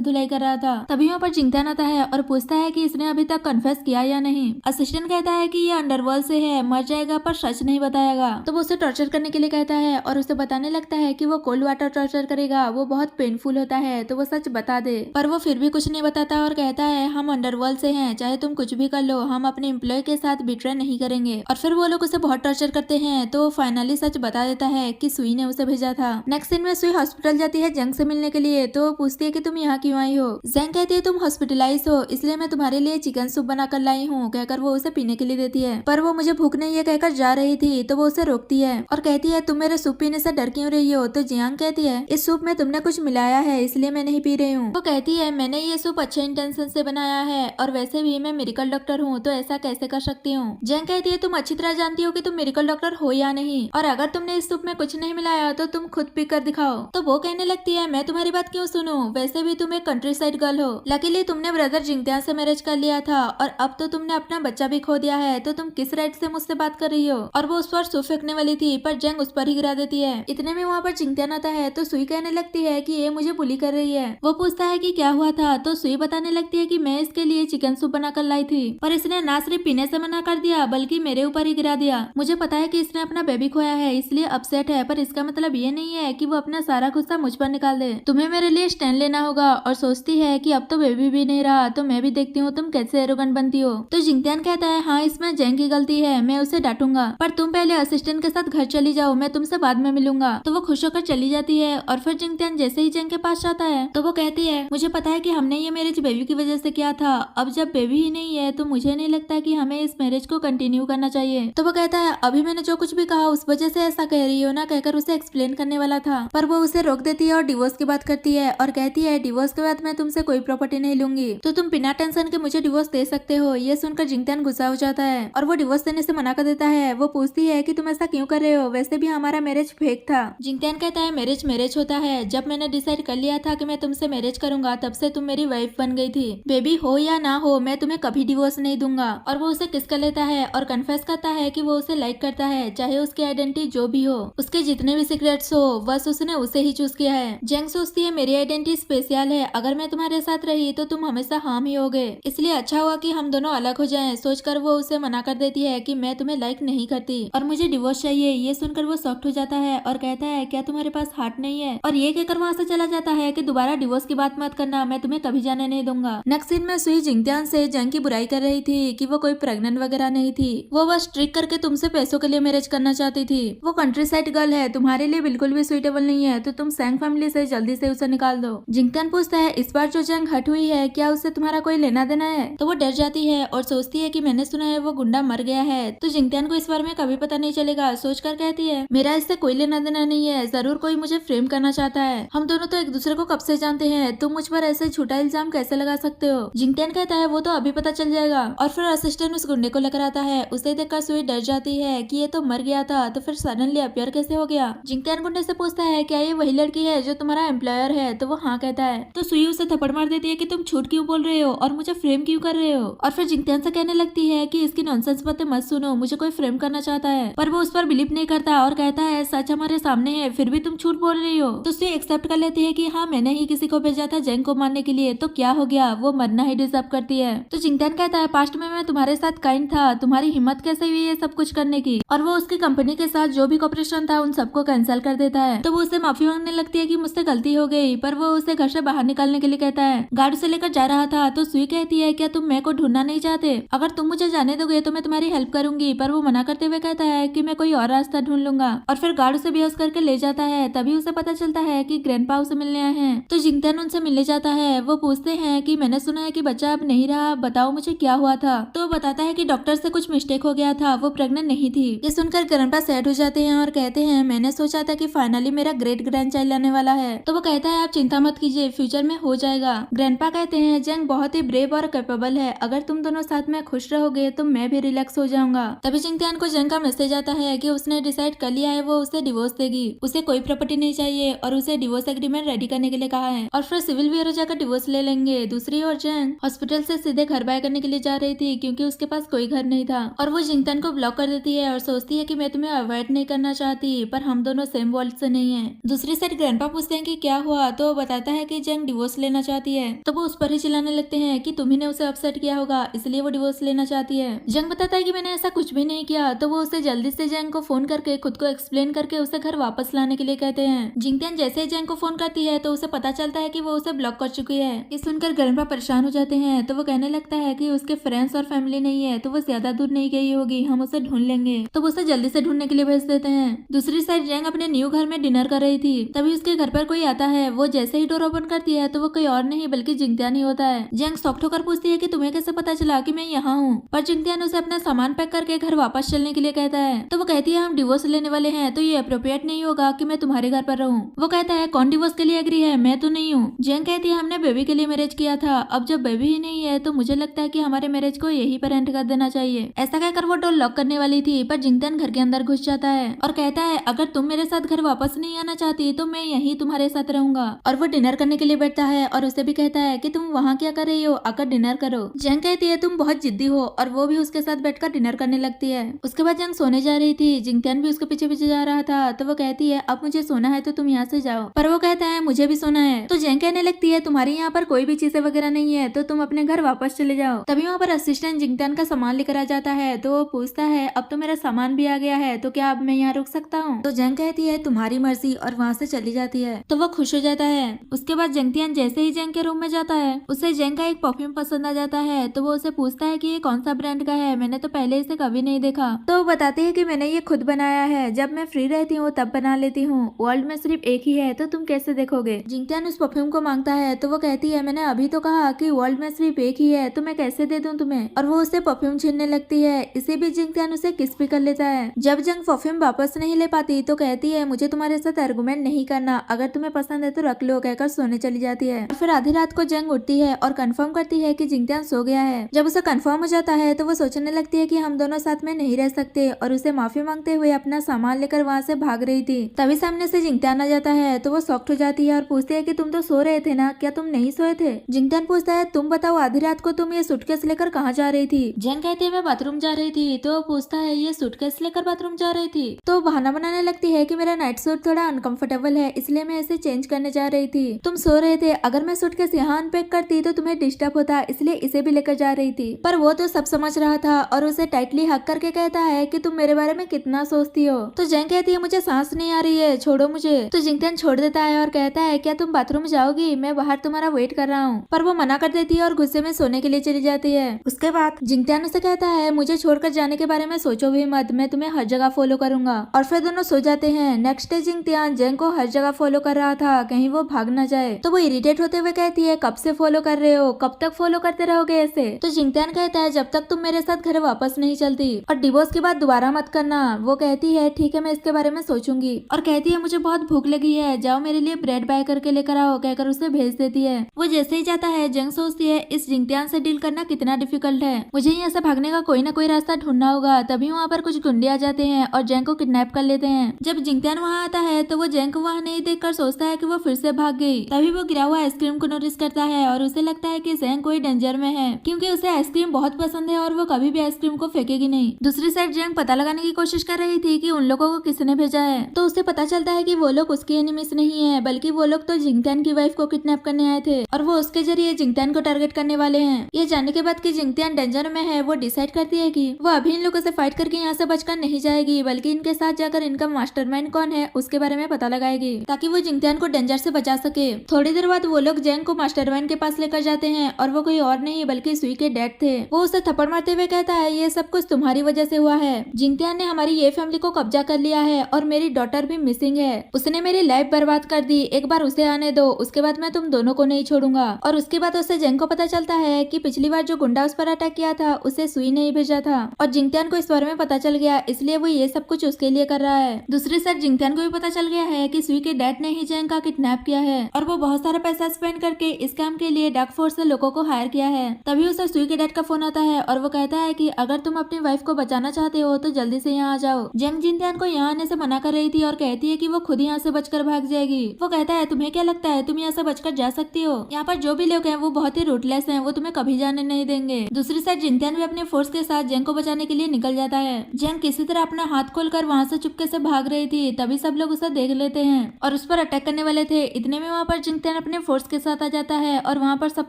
धुलाई कर रहा था। तभी वहाँ पर जिंगत्यान आता है और पूछता है कि इसने अभी तक कन्फेस किया या नहीं। असिस्टेंट कहता है कि ये अंडरवर्ल्ड से है, मर जाएगा पर सच नहीं बताएगा। तो वो उसे टॉर्चर करने के लिए कहता है और उसे बताने लगता है कि वो कोल्ड वाटर टॉर्चर करेगा, वो बहुत पेनफुल होता है, तो वो सच बता दे। पर वो फिर भी कुछ नहीं बताता और कहता है हम अंडरवर्ल्ड से हैं, चाहे तुम कुछ भी कर लो, हम अपने एम्प्लॉय के साथ बिट्रे नहीं करेंगे। और फिर वो लोग उसे बहुत टॉर्चर करते हैं, तो वो फाइनली सच बता देता है कि सुई ने उसे भेजा था। नेक्स्ट सीन में सुई हॉस्पिटल जाती है जेंग से मिलने के लिए, तो वो पूछती है कि तुम यहाँ क्यों आई हो। जेंग कहती है तुम हॉस्पिटलाइज हो, इसलिए मैं तुम्हारे लिए चिकन सूप बना कर लाई हूँ, कहकर वो उसे पीने के लिए देती है। पर वो मुझे भूख नहीं है कहकर जा रही थी, तो वो उसे रोकती है और कहती है तुम मेरे सूप पीने से डर क्यों रही हो। तो जियांग कहती है इस सूप में तुमने कुछ मिलाया है, इसलिए मैं नहीं पी रही हूँ। वो कहती है मैंने ये सूप अच्छे इंटेंशन से बनाया है और वैसे भी मैं मेडिकल डॉक्टर हूँ, तो ऐसा कैसे कर सकती हूँ। जेंग कहती है तुम अच्छी तरह जानती हो कि तुम मेडिकल डॉक्टर हो या नहीं, और अगर तुमने इस सूप में कुछ नहीं मिलाया तो तुम खुद पी कर दिखाओ। तो वो कहने लगती है मैं तुम्हारी बात क्यों सुनूं, वैसे भी तुम एक कंट्री साइड गर्ल हो। लकीली तुमने ब्रदर जिंगत्यान से मैरिज कर लिया था और अब तो तुमने अपना बच्चा भी खो दिया है, तो तुम किस राइट से मुझसे बात कर रही हो। और वो उस पर सूप फेंकने वाली थी, पर जेंग उस पर ही गिरा देती है। इतने में वहाँ पर जिंगत्यान आता है, तो सुई कहने लगती है कि ये मुझे बुली कर रही है। वो पूछता है कि क्या हुआ था, तो सुई बताने लगती है कि मैं इसके लिए चिकन सूप बनाकर लाई थी, पर इसने ना सिर्फ पीने से मना कर दिया बल्कि मेरे ऊपर ही गिरा दिया। मुझे पता है कि इसने अपना बेबी खोया है इसलिए अपसेट है, पर इसका मतलब ये नहीं है कि वो अपना सारा गुस्सा मुझ पर निकाल दे। तुम्हें मेरे लिए स्टैंड लेना होगा। और सोचती है कि अब तो बेबी भी नहीं रहा, तो मैं भी देखती हूँ तुम कैसे एरोगेंट बनती हो। तो जिंगत्यान कहता है हाँ इसमें जेंग की गलती है, मैं उसे डांटूंगा, पर तुम पहले असिस्टेंट के साथ घर चली जाओ, मैं तुमसे बाद में मिलूंगा। तो वो खुश होकर चली जाती है और फिर जिंगत्यान जैसे ही जेंग के पास जाता है तो वो कहती है मुझे पता है कि हमने ये मैरिज बेबी की वजह से किया था, अब जब बेबी ही नहीं है तो मुझे नहीं लगता कि हमें इस मैरिज को कंटिन्यू करना चाहिए। तो वो कहता है अभी मैंने जो कुछ भी कहा उस वजह से ऐसा कह रही हो ना, कहकर उसे एक्सप्लेन करने वाला था, पर वो उसे रोक देती है और डिवोर्स की बात करती है और कहती है डिवोर्स के बाद मैं तुमसे कोई प्रॉपर्टी नहीं लूंगी, तो तुम बिना टेंशन के मुझे डिवोर्स दे सकते हो। ये सुनकर जिंगत्यान गुस्सा हो जाता है और वो डिवोर्स देने से मना कर देता है। वो पूछती है कि तुम ऐसा क्यों कर रहे हो, वैसे भी हमारा मैरिज फेक था। जिंगत्यान कहता है मैरिज मैरिज होता है, जब मैंने डिसाइड कर लिया था कि मैं तुमसे मैरिज करूंगा तब से तुम मेरी वाइफ बन गई थी, बेबी हो या ना हो मैं तुम्हें कभी डिवोर्स नहीं दूंगा। और वो उसे किस कर लेता है और कन्फेस करता है कि वो उसे लाइक करता है, चाहे उसकी आइडेंटिटी जो भी हो, उसके जितने भी सीक्रेट्स हो, बस उसने उसे ही चूज किया है। जेंग सोचती है मेरी आइडेंटिटी स्पेशल है, अगर मैं तुम्हारे साथ रही तो तुम हमेशा हार्म ही होगे, इसलिए अच्छा हुआ कि हम दोनों अलग हो जाएं। सोचकर वो उसे मना कर देती है कि मैं तुम्हें लाइक नहीं करती और मुझे डिवोर्स चाहिए। ये सुनकर वो शॉक्ड हो जाता है और कहता है क्या तुम्हारे पास हार्ट नहीं है, और ये कहकर वहाँ से चला जाता है कि दोबारा डिवोर्स की बात मत करना, मैं तुम्हें कभी जाने नहीं दूंगा। नेक्स्ट सीन में सुई जिंगत्यान से जेंग की बुराई कर रही थी कि वो कोई प्रेग्नेंट वगैरह नहीं थी, वो बस ट्रिक करके तुमसे पैसों के लिए मैरिज करना चाहती थी। वो कंट्री साइड गर्ल है, तुम्हारे लिए बिल्कुल भी सुइटेबल नहीं है, तो तुम सैंग फैमिली से जल्दी से उसे निकाल दो। जिंगत्यान पूछता है इस बार जो जेंग हट हुई है क्या उससे तुम्हारा कोई लेना देना है। तो वो डर जाती है और सोचती है कि मैंने सुना है वो गुंडा मर गया है, तो जिंगत्यान को इस बारे में कभी पता नहीं चलेगा। सोचकर कहती है मेरा इससे कोई लेना देना नहीं है, जरूर कोई मुझे फ्रेम करना चाहता है, हम दोनों तो एक दूसरे को कब से जानते हैं, तुम मुझ पर ऐसे झूठा इल्जाम कैसे लगा सकते हो। जिंगत्यान कहता है वो तो अभी पता चल जाएगा। और फिर असिस्टेंट उस गुंडे को लेकर आता है, उसे देखकर सुई डर जाती है कि ये तो मर गया था, तो फिर सडनली अपीयर कैसे हो गया। जिंगत्यान गुंडे से पूछता है क्या ये वही लड़की है जो तुम्हारा एम्प्लॉयर है, तो वो हाँ कहता है। तो सुई उसे थप्पड़ मार देती है कि तुम झूठ क्यों बोल रहे हो और मुझे फ्रेम क्यों कर रहे हो। और फिर जिंगत्यान से कहने लगती है कि इसकी नॉनसेंस बातें मत सुनो, मुझे कोई फ्रेम करना चाहता है, पर वो उस पर बिलीव नहीं करता और कहता है सच हमारे सामने है फिर भी तुम झूठ बोल रही हो। तो सुई एक्सेप्ट कर लेती है कि हाँ मैंने ही किसी को भेजा था जेंग को मारने के लिए, तो क्या हो गया, वो मरना ही डिजर्व करती है। तो जिंगत्यान कहता है पास्ट में मैं तुम्हारे साथ काइंड था, तुम्हारी हिम्मत कैसे हुई ये सब कुछ करने की। और वो उसकी कंपनी के साथ जो भी कॉपरेशन था उन सबको कैंसिल कर देता है। तो वो उसे माफी मांगने लगती है कि मुझसे गलती हो गई, पर वो उसे घर से बाहर निकालने के लिए कहता है। गार्ड उसे लेकर जा रहा था तो सुई कहती है क्या तुम मेरे को ढूंढना नहीं चाहते, अगर तुम मुझे जाने दोगे तो मैं तुम्हारी हेल्प करूंगी, पर वो मना करते हुए कहता है कि मैं कोई और रास्ता ढूंढ लूंगा। और फिर गार्ड उसे बेहोश करके ले जाता है। तभी उसे पता चलता है कि ग्रैंडपा उसे मिलने आए हैं। तो जिंगत्यान उनसे मिलने जाता है। वो पूछते हैं कि मैंने सुना है कि बच्चा अब नहीं रहा, बताओ मुझे क्या हुआ था। तो वो बताता है कि डॉक्टर से कुछ मिस्टेक हो गया था, वो प्रेग्नेंट नहीं थी। ये सुनकर ग्रैंडपा सैड हो जाते हैं और कहते हैं मैंने सोचा था कि फाइनली मेरा ग्रेट ग्रैंड चाइल्ड आने वाला है। तो वो कहता है आप चिंता मत कीजिए, फ्यूचर में हो जाएगा। ग्रैंडपा कहते हैं जेंग बहुत ही ब्रेव और कैपेबल है, अगर तुम दोनों साथ में खुश रहोगे तो मैं भी रिलैक्स हो जाऊंगा। तभी जिंगत्यान को जेंग का मैसेज आता है कि उसने डिसाइड कर लिया है वो उसे डिवोर्स देगी, उसे कोई प्रॉपर्टी नहीं चाहिए और उसे डिवोर्स एग्रीमेंट रेडी करने के लिए कहा है और फिर सिविल ब्यूरो जाकर डिवोर्स ले लेंगे। दूसरी ओर जेंग हॉस्पिटल से सीधे घर बाय करने के लिए जा रही रही थी क्योंकि उसके पास कोई घर नहीं था और वो जिंगतन को ब्लॉक कर देती है और सोचती है कि मैं तुम्हें अवॉइड नहीं करना चाहती, पर हम दोनों सेम वर्ल्ड से नहीं है। दूसरी साइड ग्रैंडपा पूछते हैं कि क्या हुआ, तो वो बताता है कि जंग डिवोर्स लेना चाहती है। तो वो उस पर ही चिल्लाने लगते हैं कि तुम्ही ने उसे अपसेट किया होगा इसलिए वो डिवोर्स लेना चाहती है। जंग बताता है कि मैंने ऐसा कुछ भी नहीं किया। तो वो उसे जल्दी से जंग को फोन करके खुद को एक्सप्लेन करके उसे घर वापस लाने के लिए कहते हैं। जिंगतियान जैसे ही जंग को फोन करती है तो उसे पता चलता है कि वो उसे ब्लॉक कर चुकी है। ये सुनकर ग्रैंडपा परेशान हो जाते हैं। तो वो कहने लगता है कि उसके फ्रेंड्स और फैमिली नहीं है तो वो ज्यादा दूर नहीं गई होगी, हम उसे ढूंढ लेंगे। तो वो उसे जल्दी से ढूंढने के लिए भेज देते हैं। दूसरी साइड जंग अपने न्यू घर में डिनर कर रही थी, तभी उसके घर पर कोई आता है। वो जैसे ही डोर ओपन करती है तो वो कोई और नहीं बल्कि जिंगतियान ही होता है। जंग शॉक्ड होकर पूछती है कि तुम्हें कैसे पता चला कि मैं यहाँ हूँ, पर जिंगतियान उसे अपना सामान पैक करके घर वापस चलने के लिए कहता है। तो वो कहती है हम डिवोर्स लेने वाले हैं तो ये अप्रोप्रिएट नहीं होगा कि मैं तुम्हारे घर पर रहूं। वो कहता है कौन डिवोर्स के लिए एग्री है, मैं तो नहीं हूँ। जंग कहती है हमने बेबी के लिए मैरिज किया था, अब जब बेबी ही नहीं है तो मुझे लगता है कि हमारे मैरिज को यहीं पर एंड कर देना चाहिए। ऐसा कहकर वो डोर लॉक करने वाली थी, पर जिंगतियान घर के अंदर घुस जाता है और कहता है अगर तुम मेरे साथ घर वापस नहीं आना चाहती तो मैं यहीं तुम्हारे साथ रहूंगा। और वो डिनर करने के लिए बैठता है और उसे भी कहता है कि तुम वहाँ क्या कर रही हो, आकर डिनर करो। जंग कहती है तुम बहुत जिद्दी हो और वो भी उसके साथ बैठकर डिनर करने लगती है। उसके बाद जंग सोने जा रही थी, जिंगतियान भी उसके पीछे पीछे जा रहा था। तो वो कहती है अब मुझे सोना है तो तुम यहाँ से जाओ, पर वो कहता है मुझे भी सोना है। तो जंग कहने लगती है तुम्हारे यहाँ पर कोई भी चीजें वगैरह नहीं है तो तुम अपने घर वापस चले जाओ। तभी वहाँ पर असिस्टेंट जिंगतियान का सामान लेकर आ जाता है। तो वो पूछता है अब तो मेरा सामान भी आ गया है तो क्या अब मैं यहाँ रुक सकता हूँ। तो जंग कहती है तुम्हारी मर्जी और वहाँ से चली जाती है। तो वो खुश हो जाता है। उसके बाद जिंगतियान जैसे ही जंग के रूम में जाता है उसे जंग का एक परफ्यूम पसंद आ जाता है। तो वो उसे पूछता है कि ये कौन सा ब्रांड का है, मैंने तो पहले इसे कभी नहीं देखा। तो वो बताती है कि मैंने ये खुद बनाया है, जब मैं फ्री रहती हूँ तब बना लेती हूँ, वर्ल्ड में सिर्फ एक ही है तो तुम कैसे देखोगे। जिंगतियान उस परफ्यूम को मांगता है तो वो कहती है मैंने अभी तो कहा कि वर्ल्ड में सिर्फ एक ही है तो मैं कैसे दे दूं तुम्हें। और वो उसे परफ्यूम छीनने लगती है। इसी बीच जिंगतियान उसे किस भी कर लेता है। जब जंग परफ्यूम वापस नहीं ले पाती तो कहती है मुझे तुम्हारे साथ आर्गुमेंट नहीं करना, अगर तुम्हें पसंद है तो रख लो, कहकर सोने चली जाती है। और फिर आधी रात को जंग उठती है और कंफर्म करती है कि जिंगतियान सो गया है। जब उसे कंफर्म हो जाता है तो वो सोचने लगती है कि हम दोनों साथ में नहीं रह सकते और उसे माफी मांगते हुए अपना सामान लेकर वहाँ से भाग रही थी। तभी सामने से जिंगतियान आ जाता है। तो वो शॉक्ड हो जाती है और पूछती है कि तुम तो सो रहे थे ना, क्या तुम नहीं सोए थे। जिंगतियान पूछता है तुम बताओ आधी रात को तुम ये सूटकेस लेकर कहाँ जा रही थी। जंग कहती है मैं बाथरूम जा रही थी। तो वो पूछता है ये सूटकेस लेकर बाथरूम जा रही थी। तो बहाना बनाने लगती है कि मेरा नाइट सूट थोड़ा अनकंफर्टेबल है इसलिए मैं इसे चेंज करने जा रही थी। तुम सो रहे थे, अगर मैं सूटकेस यहाँ अनपैक करती तो तुम्हें डिस्टर्ब होता, इसलिए इसे भी लेकर जा रही थी। पर वो तो सब समझ रहा था और उसे टाइटली हक करके कहता है कि तुम मेरे बारे में कितना सोचती हो। तो जंग कहती है मुझे सांस नहीं आ रही है, छोड़ो मुझे। तो जिंगतियान छोड़ देता है और कहता है क्या तुम बाथरूम जाओगी, मैं बाहर तुम्हारा वेट कर रहा हूँ। पर वो मना कर देती है और गुस्से में सोने के लिए चली जाती है। उसके बाद जिंगतियान उसे कहता है मुझे छोड़कर जाने के बारे में सोचो भी मत, मैं तुम्हें हर जगह फॉलो करूंगा। और फिर दोनों सो जाते हैं। नेक्स्ट डे जिंगतियान जंग को हर जगह फॉलो कर रहा था, कहीं वो भाग न जाए। तो वो इरिटेट होते हुए कहती है कब से फॉलो कर रहे हो, कब तक फॉलो करते रहोगे ऐसे। तो जिंगतियान कहता है जब तक तुम मेरे साथ घर वापस नहीं चलती और डिवोर्स के बाद दोबारा मत करना। वो कहती है ठीक है मैं इसके बारे में सोचूंगी। और कहती है मुझे बहुत भूख लगी है, जाओ मेरे लिए ब्रेड बाय करके लेकर आओ, कहकर उसे भेज देती है। वो जैसे ही जाता है जंग सोचती है इस जिंगतियान से डील करना कितना डिफिकल्ट है, मुझे यहाँ से भागने का कोई ना कोई रास्ता ढूंढना होगा। तभी वहाँ पर कुछ गुंडे आ जाते हैं और जंग को किडनैप कर लेते हैं। जब जिंगतियान वहाँ आता है तो वो जंग को वहाँ नहीं देखकर सोचता है कि वो फिर से भाग गई। तभी वो गिरा हुआ आइसक्रीम को नोटिस करता है और उसे लगता है कि जंग कोई डेंजर में है, क्योंकि उसे आइसक्रीम बहुत पसंद है और वो कभी भी आइसक्रीम को फेंकेगी नहीं। दूसरी साइड जंग पता लगाने की कोशिश कर रही थी कि उन लोगों को किसने भेजा है। तो उसे पता चलता है कि वो लोग उसके एनिमीज नहीं है, बल्कि वो लोग तो जिंगतियान की वाइफ को किडनैप करने आए थे और वो उसके जरिए जिंगतियान को टारगेट करने वाले हैं। ये जानने के बाद कि जिंगतियान डेंजर में है, वो डिसाइड करती है कि वो अभी इन लोगों से फाइट करके यहाँ से बचकर नहीं जाएगी, बल्कि इनके साथ जाकर इनका मास्टरमाइंड कौन है उसके बारे में पता लगाएगी, ताकि वो जिंगतियान को डेंजर से बचा सके। थोड़ी देर बाद वो लोग जंग को मास्टरमाइंड के पास लेकर जाते हैं और वो कोई और नहीं बल्कि सुई के डैड थे। वो उसे थप्पड़ मारते हुए कहता है ये सब कुछ तुम्हारी वजह से हुआ है, जिंगतियान ने हमारी ये फैमिली को कब्जा कर लिया है और मेरी डॉटर भी मिसिंग है, उसने मेरी लाइफ बर्बाद कर दी, एक बार उसे आने दो, उसके बाद मैं तुम दोनों को नहीं छोड़ूंगा। और उसके बाद उससे जंग को पता चलता है कि पिछली बार जो गुंडा उस पर अटैक किया था उसे सुई नहीं भेजा था और जिंगतियान को इस बारे में पता चल गया, इसलिए वो ये सब कुछ उसके लिए कर रहा है। दूसरी साइड जिंगतियान को भी पता चल गया है कि सुई के डैड ने ही जंग का किडनैप किया है और वो बहुत सारा पैसा स्पेंड करके इस काम के लिए डार्क फोर्स से लोगों को हायर किया है। तभी उसे सुई के डैड का फोन आता है और वो कहता है कि अगर तुम अपनी वाइफ को बचाना चाहते हो तो जल्दी से यहाँ आ जाओ। जंग जिंगतियान को यहाँ आने से मना कर रही थी और कहती है कि वो खुद यहाँ से बचकर भाग जाएगी। वो कहता है तुम्हें क्या लगता है तुम यहाँ से बचकर जा सकती हो, यहाँ पर जो भी लोग हैं वो बहुत ही रूटलेस हैं, वो तुम्हें कभी जाने नहीं देंगे। देंगे। दूसरी साइड जिंगतियान भी अपने फोर्स के साथ जेंग को बचाने के लिए निकल जाता है। जेंग किसी तरह अपना हाथ खोलकर वहाँ से चुपके से भाग रही थी, तभी सब लोग उसे देख लेते हैं और उस पर अटैक करने वाले थे। इतने में वहाँ पर जिंगतियान अपने फोर्स के साथ आ जाता है और वहाँ पर सब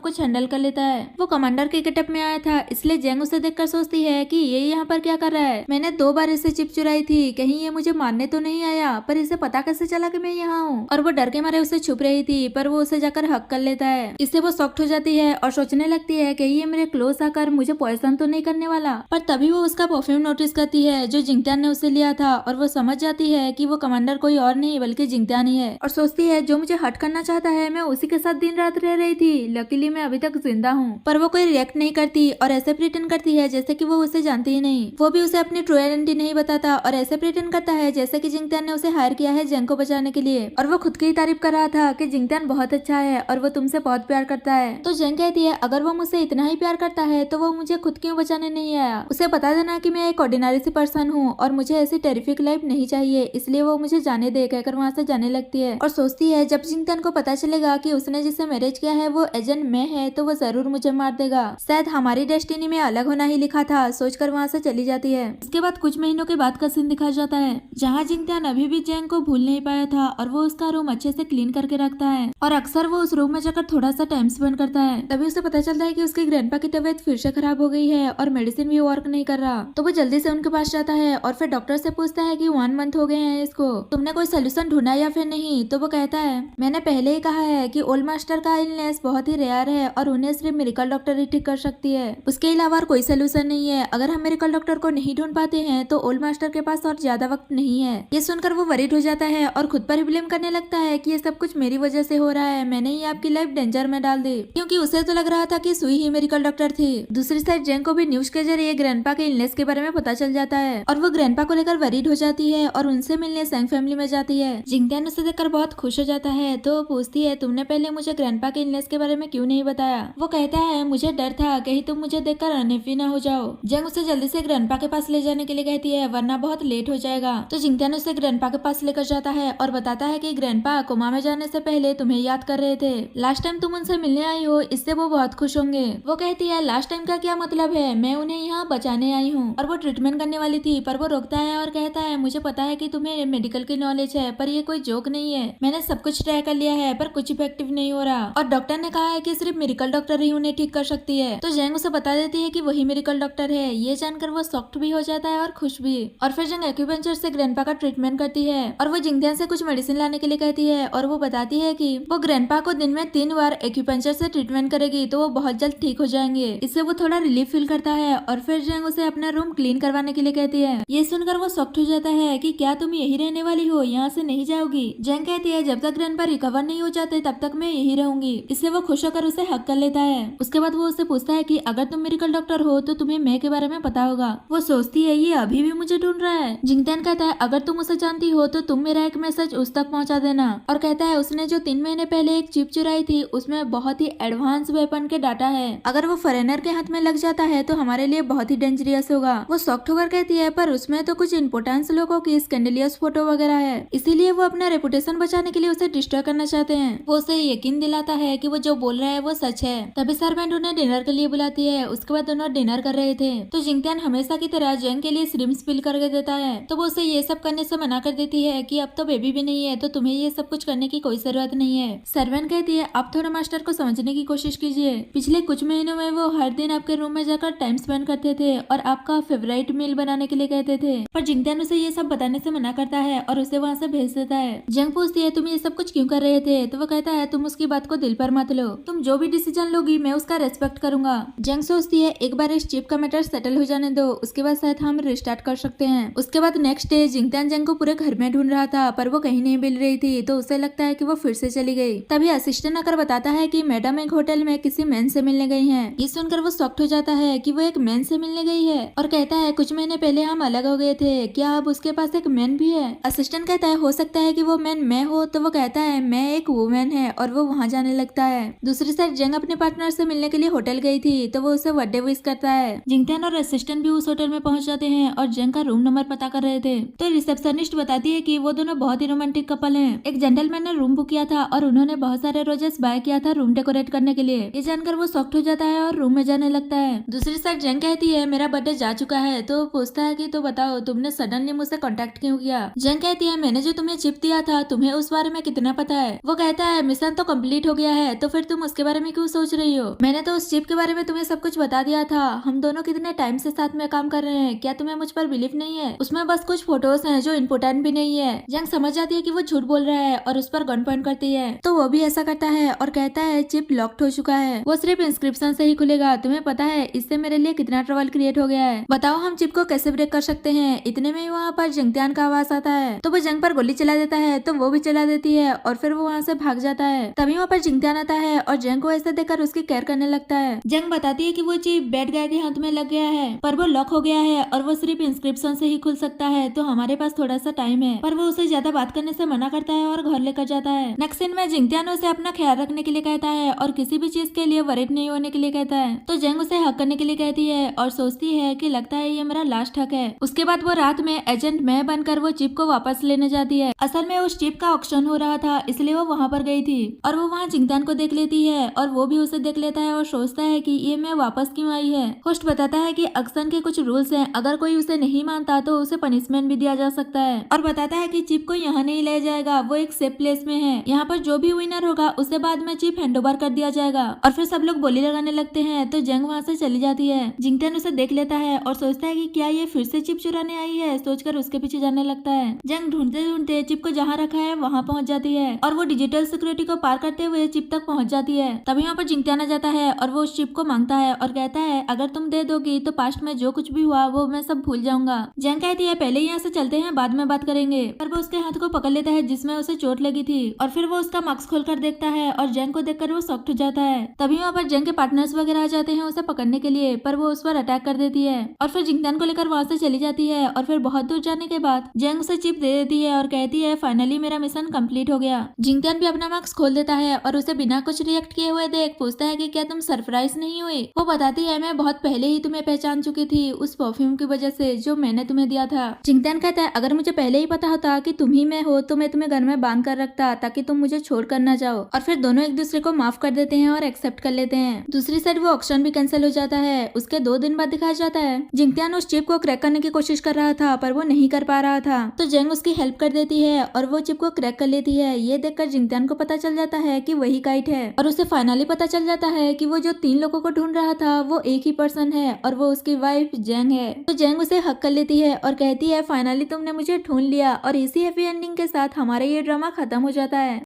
कुछ हैंडल कर लेता है। वो कमांडर के गेटअप में आया था, इसलिए जेंग उसे देखकर सोचती है कि ये यहाँ पर क्या कर रहा है। मैंने 2 बार इसे चिप चुराई थी, कहीं ये मुझे मारने तो नहीं आया, पर इसे पता कैसे चला कि मैं यहाँ हूँ। और वो डर के मारे उसे छुप रही थी, पर वो उसे जाकर हक कर लेता है। इससे वो शॉक्ड हो जाती है और सोचने लगती है कि ये मेरे क्लोज आकर मुझे पॉइजन तो नहीं करने वाला। पर तभी वो उसका परफ्यूम नोटिस करती है जो जिंगतियान ने उसे लिया था और वो समझ जाती है कि वो कमांडर कोई और नहीं बल्कि जिंगतियान ही है और सोचती है जो मुझे हट करना चाहता है मैं उसी के साथ दिन रात रह रही थी, लकीली मैं अभी तक जिंदा हूँ। पर वो कोई रिएक्ट नहीं करती और ऐसे प्रिटेंड करती है जैसे कि वो उसे जानती ही नहीं। वो भी उसे अपनी ट्रू आइडेंटिटी नहीं बताता और ऐसे प्रिटेंड करता है जैसे कि जिंगतियान ने उसे हायर किया है जेंग को बचाने के लिए। और वो खुद की ही तारीफ कर रहा था कि जिंगतियान बहुत अच्छा है और वो तुमसे बहुत प्यार करता है। तो जेंग कहती है अगर वो मुझसे इतना ही प्यार करता है तो वो मुझे खुद क्यों बचाने नहीं आया। उसे बता देना कि मैं एक ऑर्डिनरी सी पर्सन हूँ और मुझे ऐसी टेरिफिक लाइफ नहीं चाहिए, इसलिए वो मुझे जाने दे कहकर वहाँ से जाने लगती है और सोचती है जब जिंगतियान को पता चलेगा कि उसने जिससे मैरिज किया है वो एजेंट मैं है तो वो जरूर मुझे मार देगा। शायद हमारी डेस्टिनी में अलग होना ही लिखा था, सोचकर वहाँ से चली जाती है। इसके बाद कुछ महीनों के बाद का सीन दिखाया जाता है जहाँ जिंगतियान अभी भी जेंग को भूल नहीं पाया था और वो उसका रूम अच्छे से क्लीन करके रखता है और अक्सर वो उस रूम में जाकर थोड़ा सा टाइम स्पेंड करता है। तभी उसे पता चलता है कि उसके ग्रैंडपा की तबीयत फिर से खराब हो गई है और मेडिसिन भी वर्क नहीं कर रहा। तो वो जल्दी से उनके पास जाता है और फिर डॉक्टर से पूछता है कि 1 मंथ हो गए हैं इसको, तुमने कोई सोल्यूशन ढूंढा या फिर नहीं। तो वो कहता है मैंने पहले ही कहा है कि ओल्ड मास्टर का इलनेस बहुत ही रेयर है और उन्हें सिर्फ मेडिकल डॉक्टर ही ठीक कर सकती है, उसके अलावा और कोई सोल्यूशन नहीं है। अगर हम मेडिकल डॉक्टर को नहीं ढूंढ पाते हैं तो ओल्ड मास्टर के पास और ज्यादा वक्त नहीं है। ये सुनकर वो वरीड हो जाता है और खुद पर ही ब्लेम करने लगता है कि ये सब कुछ मेरी वजह से हो रहा है, मैंने ही आपकी लाइफ डेंजर में डाल दी, क्योंकि उसे तो लग रहा था कि सुई ही मेडिकल डॉक्टर थी। दूसरी साइड जेंग को भी न्यूज के जरिए ग्रैंडपा के इलनेस के बारे में पता चल जाता है और वो ग्रैंडपा को लेकर वरीड हो जाती है और उनसे मिलने सैंग फैमिली में जाती है। जिंगतियान उसे देखकर बहुत खुश हो जाता है तो वो पूछती है तुमने पहले मुझे ग्रैंडपा के इलनेस के बारे में क्यों नहीं बताया। वो कहता है मुझे डर था कहीं तुम मुझे देखकर अनहैप्पी ना हो जाओ। जेंग उसे जल्दी से ग्रैंडपा के पास ले जाने के लिए कहती है वरना बहुत लेट हो जाएगा। तो जिंगतियान उसे ग्रैंडपा के पास लेकर जाता है और बताता है कि ग्रैंडपा कोमा में जाने से पहले तुम्हें याद कर रहे थे, लास्ट टाइम तुम उनसे मिलने आई हो, इससे वो बहुत खुश होंगे। वो कहती है लास्ट टाइम का क्या मतलब है, मैं उन्हें यहाँ बचाने आई हूँ। और वो ट्रीटमेंट करने वाली थी पर वो रोकता है और कहता है मुझे पता है कि तुम्हें मेडिकल की नॉलेज है पर ये कोई जोक नहीं है, मैंने सब कुछ ट्राई कर लिया है पर कुछ इफेक्टिव नहीं हो रहा और डॉक्टर ने कहा है कि सिर्फ मेडिकल डॉक्टर ही उन्हें ठीक कर सकती है। तो जेंग उसे बता देती है कि वही मेडिकल डॉक्टर है। ये जानकर वो शॉक्ड भी हो जाता है और खुश भी। और फिर जेंग एक्यूपंक्चर से ग्रैंडपा का ट्रीटमेंट करती है और वो जिंगतियान से कुछ मेडिसिन लाने के लिए कहती है और वो बताती है कि वो ग्रैंडपा को दिन में 3 बार एक्यूपंक्चर से ट्रीटमेंट करेगी तो वो बहुत जल्द ठीक हो जाएंगे। इससे वो थोड़ा रिलीफ फील करता है और फिर जेंग उसे अपना रूम क्लीन करवाने के लिए कहती है। ये सुनकर वो शॉक्ड हो जाता है कि क्या तुम यही रहने वाली हो, यहाँ से नहीं जाओगी। जेंग कहती है जब तक ग्रैंडपा रिकवर नहीं हो जाते तब तक मैं यही रहूंगी। इससे वो खुश होकर उसे हक कर लेता है। उसके बाद वो उसे पूछता है कि अगर तुम मेडिकल डॉक्टर हो तो तुम्हें मैं के बारे में पता होगा। वो सोचती है ये अभी भी मुझे ढूंढ रहा है। जिंगतियान कहता है अगर तुम उसे जानती हो तो तुम मेरा एक मैसेज उस तक पहुंचा देना और कहता है उसने जो 3 महीने पहले एक चिप चुराई थी उसमें बहुत ही एडवांस वेपन के डाटा है, अगर वो फॉरेनर के हाथ में लग जाता है तो हमारे लिए बहुत ही डेंजरियस होगा। वो शॉक्ड होकर कहती है पर उसमें तो कुछ इंपोर्टेंस लोगों की स्कैंडलियस फोटो वगैरह है, इसीलिए वो अपना रेपुटेशन बचाने के लिए उसे डिस्ट्रॉय करना चाहते हैं। वो उसे यकीन दिलाता है कि वो जो बोल रहा है वो सच है। तभी सर्वेंट उन्हें डिनर के लिए बुलाती है। उसके बाद दोनों डिनर कर रहे थे तो जिंगतियान हमेशा की तरह जेंग के लिए श्रिम्प स्पिल करके देता है तो वो उसे ये सब करने से मना कर देती है कि अब तो बेबी भी नहीं है तो तुम्हें ये सब कुछ करने की कोई जरूरत नहीं है। सर्वेंट कहती है आप थोड़ा मास्टर को समझने की कोशिश कीजिए, पिछले कुछ महीनों में वो हर दिन आपके रूम में जाकर टाइम स्पेंड करते थे और आपका फेवरेट मील बनाने के लिए कहते थे, पर जिंगतियान उसे ये सब बताने से मना करता है और उसे वहाँ से भेज देता है। जेंग पूछती है तुम ये सब कुछ क्यों कर रहे थे तो वो कहता है तुम उसकी बात को दिल पर मत लो, तुम जो भी डिसीजन लोगी मैं उसका रेस्पेक्ट करूंगा। जेंग सोचती है एक बार इस चिप का मैटर सेटल हो जाने दो, उसके बाद शायद हम रिस्टार्ट कर सकते हैं। उसके बाद नेक्स्ट डे जिंगतियान जेंग को पूरे घर में ढूंढ रहा था पर वो कहीं नहीं मिल रही थी तो उसे लगता है कि वो फिर से चली गई। तभी असिस्टेंट आकर बताता है कि मैडम एक होटल में किसी मैन से मिलने गई हैं। ये सुनकर वो शॉक्ड हो जाता है कि वो एक मैन से मिलने गई है और कहता है कुछ महीने पहले हम अलग हो गए थे, क्या अब उसके पास एक मैन भी है। असिस्टेंट कहता है हो सकता है कि वो मैन मैं हो तो वो कहता है मैं एक वुमेन है और वो वहाँ जाने लगता है। दूसरी साइड जेंग अपने पार्टनर से मिलने के लिए होटल गई थी तो वो उसे बर्थडे विश करता है। जिंगतियान और असिस्टेंट भी उस होटल में पहुंच जाते हैं और जेंग का रूम नंबर पता कर रहे थे तो रिसेप्शनिस्ट बताती है कि वो दोनों बहुत ही रोमांटिक कपल हैं। एक जेंटलमैन ने रूम बुक किया था और उन्होंने बहुत सारे रोजेस बाय किया था रूम डेकोरेट करने के लिए। ये जानकर वो शॉक्ड हो जाता है और रूम रूम में जाने लगता है। दूसरी साइड जेंग कहती है मेरा बर्थडे जा चुका है। तो वो पूछता है कि तो बताओ तुमने सडनली मुझसे कांटेक्ट क्यों किया। जेंग कहती है मैंने जो तुम्हें चिप दिया था तुम्हें उस बारे में कितना पता है। वो कहता है मिशन तो कंप्लीट हो गया है तो फिर तुम उसके बारे में क्यों सोच रही हो। मैंने तो उस चिप के बारे में तुम्हें सब कुछ बता दिया था। हम दोनों कितने टाइम से साथ में काम कर रहे हैं, क्या तुम्हें मुझ पर बिलीव नहीं है। उसमें बस कुछ फोटोज हैं जो इम्पोर्टेंट भी नहीं है। जेंग समझ जाती है कि वो झूठ बोल रहा है और उस पर गन पॉइंट करती है। तो वो भी ऐसा करता है और कहता है चिप लॉक्ड हो चुका है, वो सिर्फ इंस्क्रिप्शन से ही खुलेगा। तुम्हें पता है इससे मेरे लिए कितना ट्रबल क्रिएट हो गया है। बताओ हम चिप को कैसे ब्रेक कर सकते हैं। इतने में ही वहाँ पर जंगत्यान का आवाज आता है। तो वो जंग पर गोली चला देता है तो वो भी चला देती है और फिर वो वहाँ से भाग जाता है। तभी वहाँ पर जंगत्यान आता है और जंग को ऐसे देखकर उसकी केयर करने लगता है। जंग बताती है कि वो चिप बैड गाय के हाथ में लग गया है पर वो लॉक हो गया है और वो सिर्फ इंस्क्रिप्शन से ही खुल सकता है। तो हमारे पास थोड़ा सा टाइम है। पर वो उसे ज्यादा बात करने से मना करता है और घर लेकर जाता है। नेक्स्ट सीन में जंगत्यान उसे अपना ख्याल रखने के लिए कहता है और किसी भी चीज के लिए वरीड नहीं होने के लिए कहता है। तो जंग उसे हक करने के लिए कहती है और सोचती है कि लगता है ये मेरा लास्ट हक है। उसके बाद वो रात में एजेंट मैं बनकर वो चिप को वापस लेने जाती है। असल में उस चिप का ऑक्शन हो रहा था इसलिए वो वहाँ पर गई थी और वो वहाँ जंगत्यान को देख लेती है और वो भी उसे देख लेता है और सोचता है कि ये मैं वापस क्यों आई है। होस्ट बताता है कि ऑक्शन के कुछ रूल्स हैं, अगर कोई उसे नहीं मानता तो उसे पनिशमेंट भी दिया जा सकता है। और बताता है कि चिप को यहाँ नहीं ले जाएगा, वो एक सेफ प्लेस में है। यहाँ पर जो भी विनर होगा उसे बाद में चिप हैंडओवर कर दिया जाएगा। और फिर सब लोग बोली लगाने लगते हैं। तो जंग वहाँ से चली जाती है। जंगत्यान उसे देख लेता है और सोचता है कि क्या ये फिर से चिप चुराने आई है। सोचकर उसके पीछे जाने लगता है। जंग ढूंढते ढूंढते चिप को जहाँ रखा है वहाँ पहुँच जाती है और वो डिजिटल सिक्योरिटी को पार करते हुए चिप तक पहुँच जाती है। तभी वहाँ पर जंगत्यान आ जाता है और वो उस चिप को मांगता है और कहता है अगर तुम दे दोगी तो पास्ट में जो कुछ भी हुआ वो मैं सब भूल जाऊंगा। जंग कहती है पहले यहाँ से चलते हैं बाद में बात करेंगे। पर वो उसके हाथ को पकड़ लेता है जिसमें उसे चोट लगी थी और फिर वो उसका मास्क खोलकर देखता है और जंग को देखकर वो शॉक्ड हो जाता है। तभी वहाँ पर जंग के पार्टनर्स वगैरह आ जाते हैं उसे पकड़ने के लिए पर वो उस पर अटैक कर देती है और फिर जंगत्यान को लेकर वहाँ से चली जाती है। और फिर बहुत दूर जाने के बाद जंग उसे चिप दे देती है और कहती है फाइनली मेरा मिशन कंप्लीट हो गया। जंगत्यान भी अपना मास्क खोल देता है और उसे बिना कुछ रिएक्ट किए हुए देख पूछता है कि क्या तुम सरप्राइज नहीं हुई। वो बताती है मैं बहुत पहले ही तुम्हें पहचान चुकी थी उस परफ्यूम की वजह से जो मैंने तुम्हें दिया था। जंगत्यान कहता है अगर मुझे पहले ही पता होता कि तुम ही मैं हो तो मैं तुम्हें घर में बांध कर रखता ताकि तुम मुझे छोड़ कर ना जाओ। और फिर दोनों एक दूसरे को माफ कर देते हैं और एक्सेप्ट कर लेते हैं। दूसरी साइड वो ऑक्शन भी कैंसिल हो जाता है। उसके 2 दिन बाद दिखाया जाता है जंगत्यान उस चिप को क्रैक करने की कोशिश कर रहा था पर वो नहीं कर पा रहा था। तो जंग उसकी हेल्प कर देती है और वो चिप को क्रैक कर लेती है। ये देखकर जंगत्यान को पता चल जाता है कि वही काइट है और उसे फाइनली पता चल जाता है कि वो जो 3 लोगों को ढूंढ रहा था वो एक ही पर्सन है और वो उसकी वाइफ जंग है। तो जंग उसे हक कर लेती है और कहती है फाइनली तुमने मुझे ढूंढ लिया। और इसी हैप्पी एंडिंग के साथ हमारा ये ड्रामा खत्म हो जाता है।